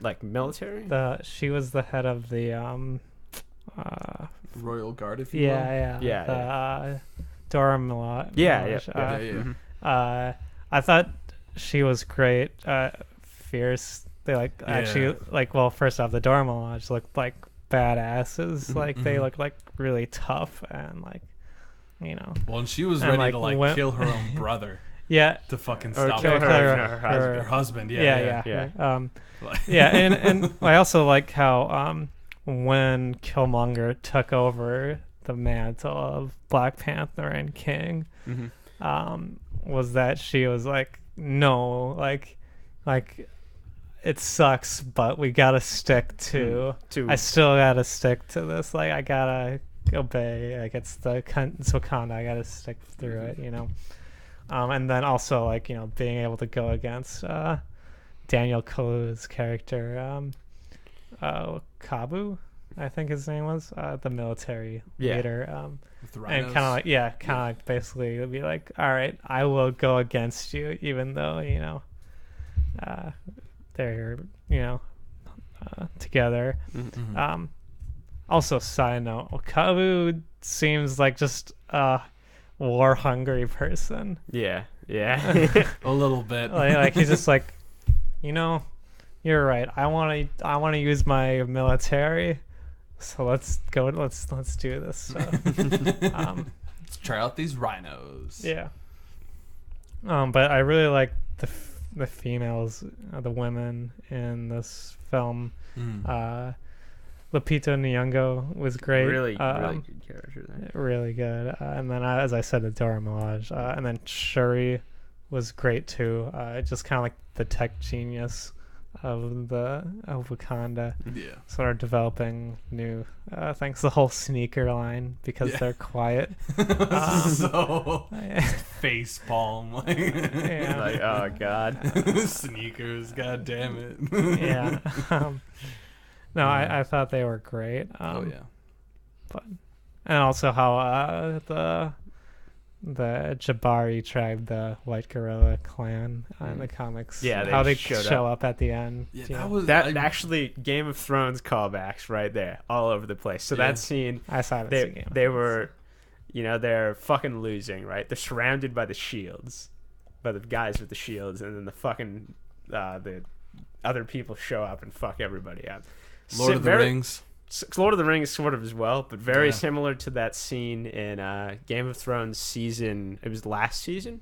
Speaker 3: like military.
Speaker 1: She was the head of the
Speaker 2: Royal Guard, if you will.
Speaker 1: Dora Milaje. I thought she was great. Fierce. They actually first off, the Dora Milaje looked like badasses. Like they looked like really tough and
Speaker 2: Well, and she was ready to kill her own brother.
Speaker 1: Yeah.
Speaker 2: To fucking
Speaker 3: or
Speaker 2: stop
Speaker 3: kill
Speaker 2: her husband.
Speaker 1: Yeah. And I also like how when Killmonger took over the mantle of Black Panther and King, was that she was like, no, like it sucks, but we gotta stick to I still gotta stick to this, like I gotta obey, like it's Wakanda, I gotta stick through it, and then also being able to go against Daniel Kaluuya's character, Kabu, I think his name was, the military leader, and kind of basically be like, all right, I will go against you, even though they're together. Also, side note, Kabu seems like just a war hungry person.
Speaker 3: A
Speaker 2: little bit.
Speaker 1: like he's just like, you're right, I want to use my military. So let's do this stuff.
Speaker 2: Let's try out these rhinos.
Speaker 1: Yeah. But I really like the females, the women in this film. Lupita Nyong'o was great.
Speaker 3: Really good character there.
Speaker 1: Really good. And then, as I said, the Dora Milaje. And then Shuri was great too. Just kind of like the tech genius of Wakanda, sort of developing new things. The whole sneaker line, because they're quiet.
Speaker 2: So face palm,
Speaker 3: like oh god,
Speaker 2: sneakers, god damn it.
Speaker 1: No, I thought they were great. But and also how the Jabari tribe, the White Gorilla clan in the comics, how they show up at the end.
Speaker 3: Actually Game of Thrones callbacks right there, all over the place. So that scene,
Speaker 1: I saw it.
Speaker 3: They were, they're fucking losing, right? They're surrounded by the shields, by the guys with the shields, and then the fucking the other people show up and fuck everybody up.
Speaker 2: Lord of the Rings
Speaker 3: sort of as well, but very similar to that scene in Game of Thrones season. It was last season,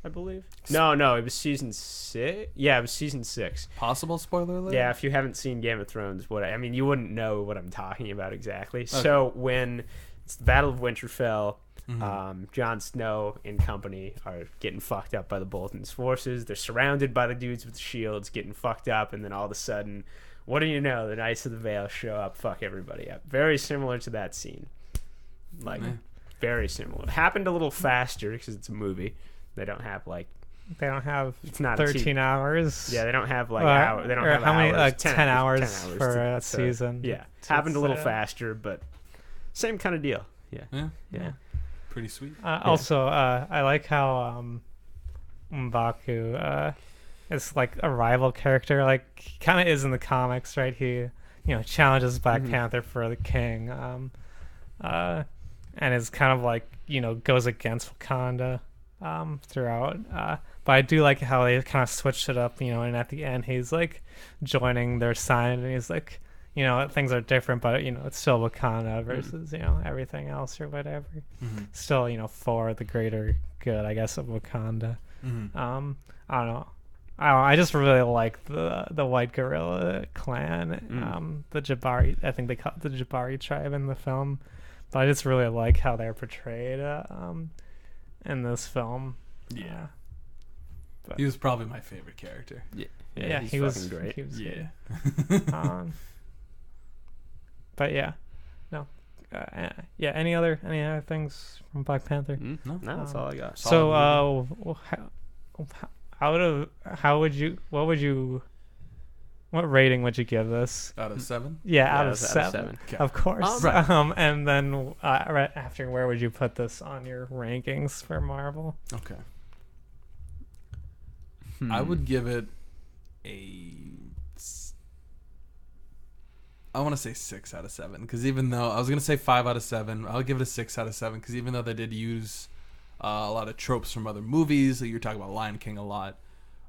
Speaker 3: I believe. No, it was season 6. Yeah, it was season 6.
Speaker 2: Possible spoiler alert?
Speaker 3: Yeah, if you haven't seen Game of Thrones, you wouldn't know what I'm talking about exactly. Okay. So when it's the Battle of Winterfell, Jon Snow and company are getting fucked up by the Bolton's forces. They're surrounded by the dudes with shields, getting fucked up, and then all of a sudden, what do you know? The Knights of the Vale show up, fuck everybody up. Very similar to that scene. Like, very similar. It happened a little faster because it's a movie. They don't have it's not
Speaker 1: 13 hours.
Speaker 3: Yeah, they don't have they don't
Speaker 1: or
Speaker 3: have
Speaker 1: how many
Speaker 3: hours.
Speaker 1: 10 hours for a season.
Speaker 3: Yeah, happened a little faster, but same kind of deal. Yeah.
Speaker 2: Pretty sweet.
Speaker 1: Also, I like how M'Baku is like a rival character. Like, he kind of is in the comics, right? He, challenges Black Panther for the king, and is kind of like, goes against Wakanda throughout. But I do like how they kind of switched it up, and at the end he's like joining their side, and he's like, things are different, but it's still Wakanda versus everything else or whatever. Still, for the greater good, I guess, of Wakanda. I don't know. I just really like the White Gorilla clan, the Jabari. I think they call it the Jabari tribe in the film, but I just really like how they're portrayed in this film.
Speaker 2: Yeah, he was probably my favorite character.
Speaker 3: Yeah,
Speaker 1: he was
Speaker 3: great.
Speaker 1: He was
Speaker 2: good.
Speaker 1: But any other things from Black Panther?
Speaker 3: No, that's all I got.
Speaker 1: So, what rating would you give this?
Speaker 2: Out of 7?
Speaker 1: Yeah, out of 7.
Speaker 2: Okay.
Speaker 1: Of course.
Speaker 2: Right.
Speaker 1: And then right after, where would you put this on your rankings for Marvel?
Speaker 2: Okay. I would give it I want to say 6 out of 7, because even though I was going to say 5 out of 7, I'll give it a 6 out of 7, because even though they did use a lot of tropes from other movies, you're talking about Lion King a lot,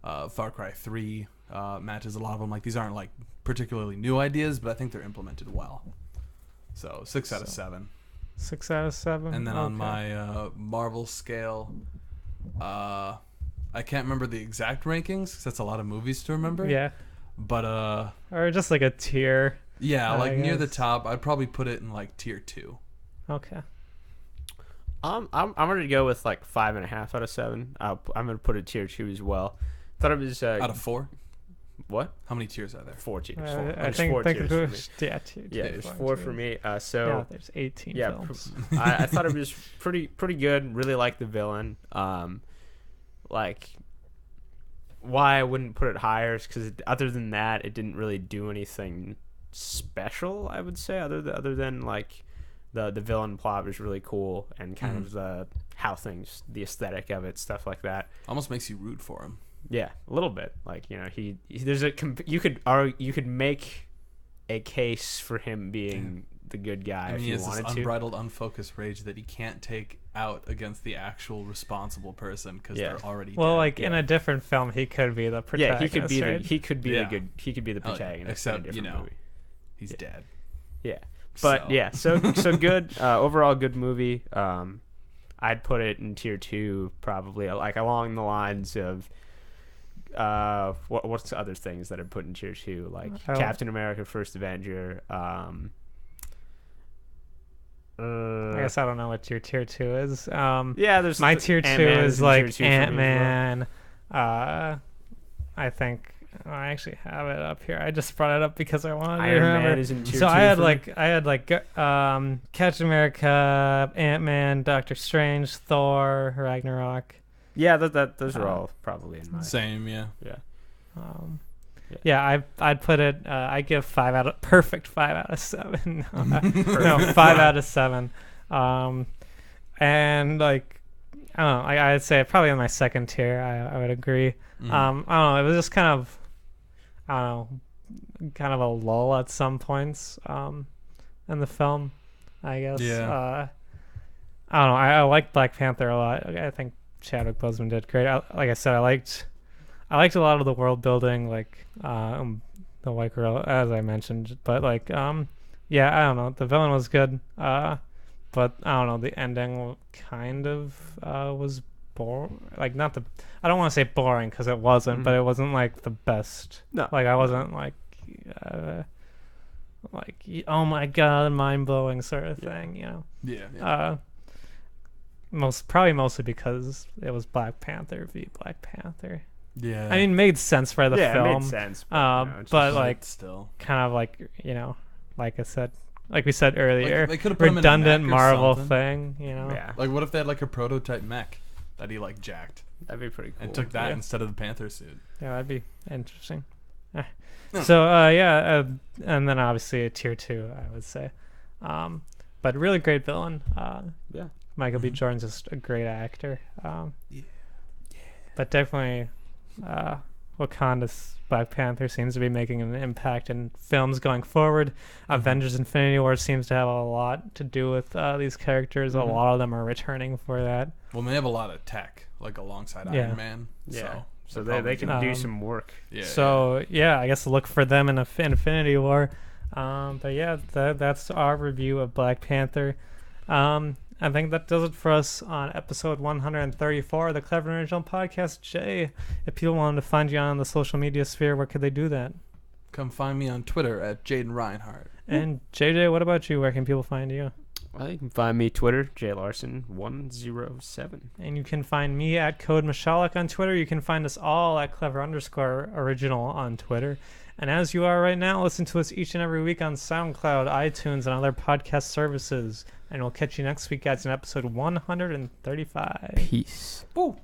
Speaker 2: Far Cry 3 matches a lot of them. Like, these aren't like particularly new ideas, but I think they're implemented well. So 6 out of 7.
Speaker 1: 6 out of 7.
Speaker 2: And then on my Marvel scale, I can't remember the exact rankings, because that's a lot of movies to remember.
Speaker 1: Yeah.
Speaker 2: But
Speaker 1: or just like a tier.
Speaker 2: Yeah, like near the top. I'd probably put it in like tier 2.
Speaker 1: Okay.
Speaker 3: I'm gonna go with like 5.5 out of 7. I'm gonna put it tier 2 as well. Thought it was
Speaker 2: out of 4.
Speaker 3: What?
Speaker 2: How many tiers are there?
Speaker 3: 4 tiers.
Speaker 1: I think
Speaker 3: 4 tiers for me.
Speaker 1: There's
Speaker 3: 4 for me.
Speaker 1: there's 18 films.
Speaker 3: I thought it was pretty good. Really liked the villain. Why I wouldn't put it higher is because other than that, it didn't really do anything special, I would say, other than like the villain plot was really cool, and kind of the aesthetic of it, stuff like that.
Speaker 2: Almost makes you root for him.
Speaker 3: Yeah, a little bit. Like, you could make a case for him being the good guy if you wanted to.
Speaker 2: He has this unbridled, unfocused rage that he can't take out against the actual responsible person because they're already dead.
Speaker 1: In a different film, he could be the protagonist.
Speaker 3: Yeah, he could be the protagonist.
Speaker 2: Except,
Speaker 3: in a different movie.
Speaker 2: He's dead.
Speaker 3: Yeah. But so good. Overall good movie. I'd put it in tier 2 probably, like along the lines of what's the other things that I'd put in tier 2, like Captain America: First Avenger.
Speaker 1: I guess I don't know what your tier 2 is.
Speaker 3: There's
Speaker 1: my tier 2 is like Ant-Man. I think I actually have it up here. I just brought it up because I wanted to remember.
Speaker 3: Iron Man is in tier 2.
Speaker 1: So I had Captain America, Ant-Man, Doctor Strange, Thor, Ragnarok.
Speaker 3: Yeah, those are all probably in my
Speaker 2: same. Yeah.
Speaker 1: I'd put it. I give 5 out of 7. No, 5 out of 7. And like, I don't know. I'd say probably in my second tier. I would agree. I don't know. It was just kind of a lull at some points in the film, I guess.
Speaker 2: Yeah.
Speaker 1: I don't know. I liked Black Panther a lot. I think Chadwick Boseman did great. Like I said, I liked a lot of the world building, like the White Gorilla, as I mentioned. But like, I don't know. The villain was good, but I don't know. The ending kind of was boring. Like, not the. I don't want to say boring because it wasn't, but it wasn't like the best.
Speaker 3: No.
Speaker 1: Like, I wasn't like oh my god, mind blowing sort of thing.
Speaker 2: Yeah.
Speaker 1: mostly because it was Black Panther v Black Panther.
Speaker 2: Yeah.
Speaker 1: I mean, made sense for the film.
Speaker 3: It made sense.
Speaker 1: But like,
Speaker 2: still,
Speaker 1: kind of like, like we said earlier,
Speaker 2: they could have put him in a
Speaker 1: redundant
Speaker 2: mech or
Speaker 1: Marvel
Speaker 2: something.
Speaker 1: thing.
Speaker 3: Yeah.
Speaker 2: Like, what if they had like a prototype mech that he like jacked
Speaker 3: That'd be pretty cool.
Speaker 2: and took that instead of the Panther suit?
Speaker 1: Yeah, that'd be interesting.
Speaker 2: No.
Speaker 1: So and then obviously a tier 2, I would say. But really great villain.
Speaker 3: Yeah.
Speaker 1: Michael B. Jordan's just a great actor. But definitely, Wakanda's Black Panther seems to be making an impact in films going forward. Avengers: Infinity War seems to have a lot to do with these characters. A lot of them are returning for that.
Speaker 2: Well, they have a lot of tech, like alongside Iron Man.
Speaker 3: Yeah. So
Speaker 2: they're
Speaker 3: they can
Speaker 2: probably
Speaker 3: do some work.
Speaker 2: Yeah.
Speaker 1: So I guess look for them in Infinity War. But yeah, that's our review of Black Panther. I think that does it for us on episode 134 of the Clever and Original Podcast. Jay, if people wanted to find you on the social media sphere, where could they do that?
Speaker 2: Come find me on Twitter at Jayden Reinhart.
Speaker 1: And JJ, what about you? Where can people find you?
Speaker 3: Well, you can find me Twitter, JLarson107.
Speaker 1: And you can find me at Kody Misialek on Twitter. You can find us all at Clever_Original on Twitter. And as you are right now, listen to us each and every week on SoundCloud, iTunes, and other podcast services. And we'll catch you next week, guys, in episode 135.
Speaker 3: Peace.
Speaker 2: Woo!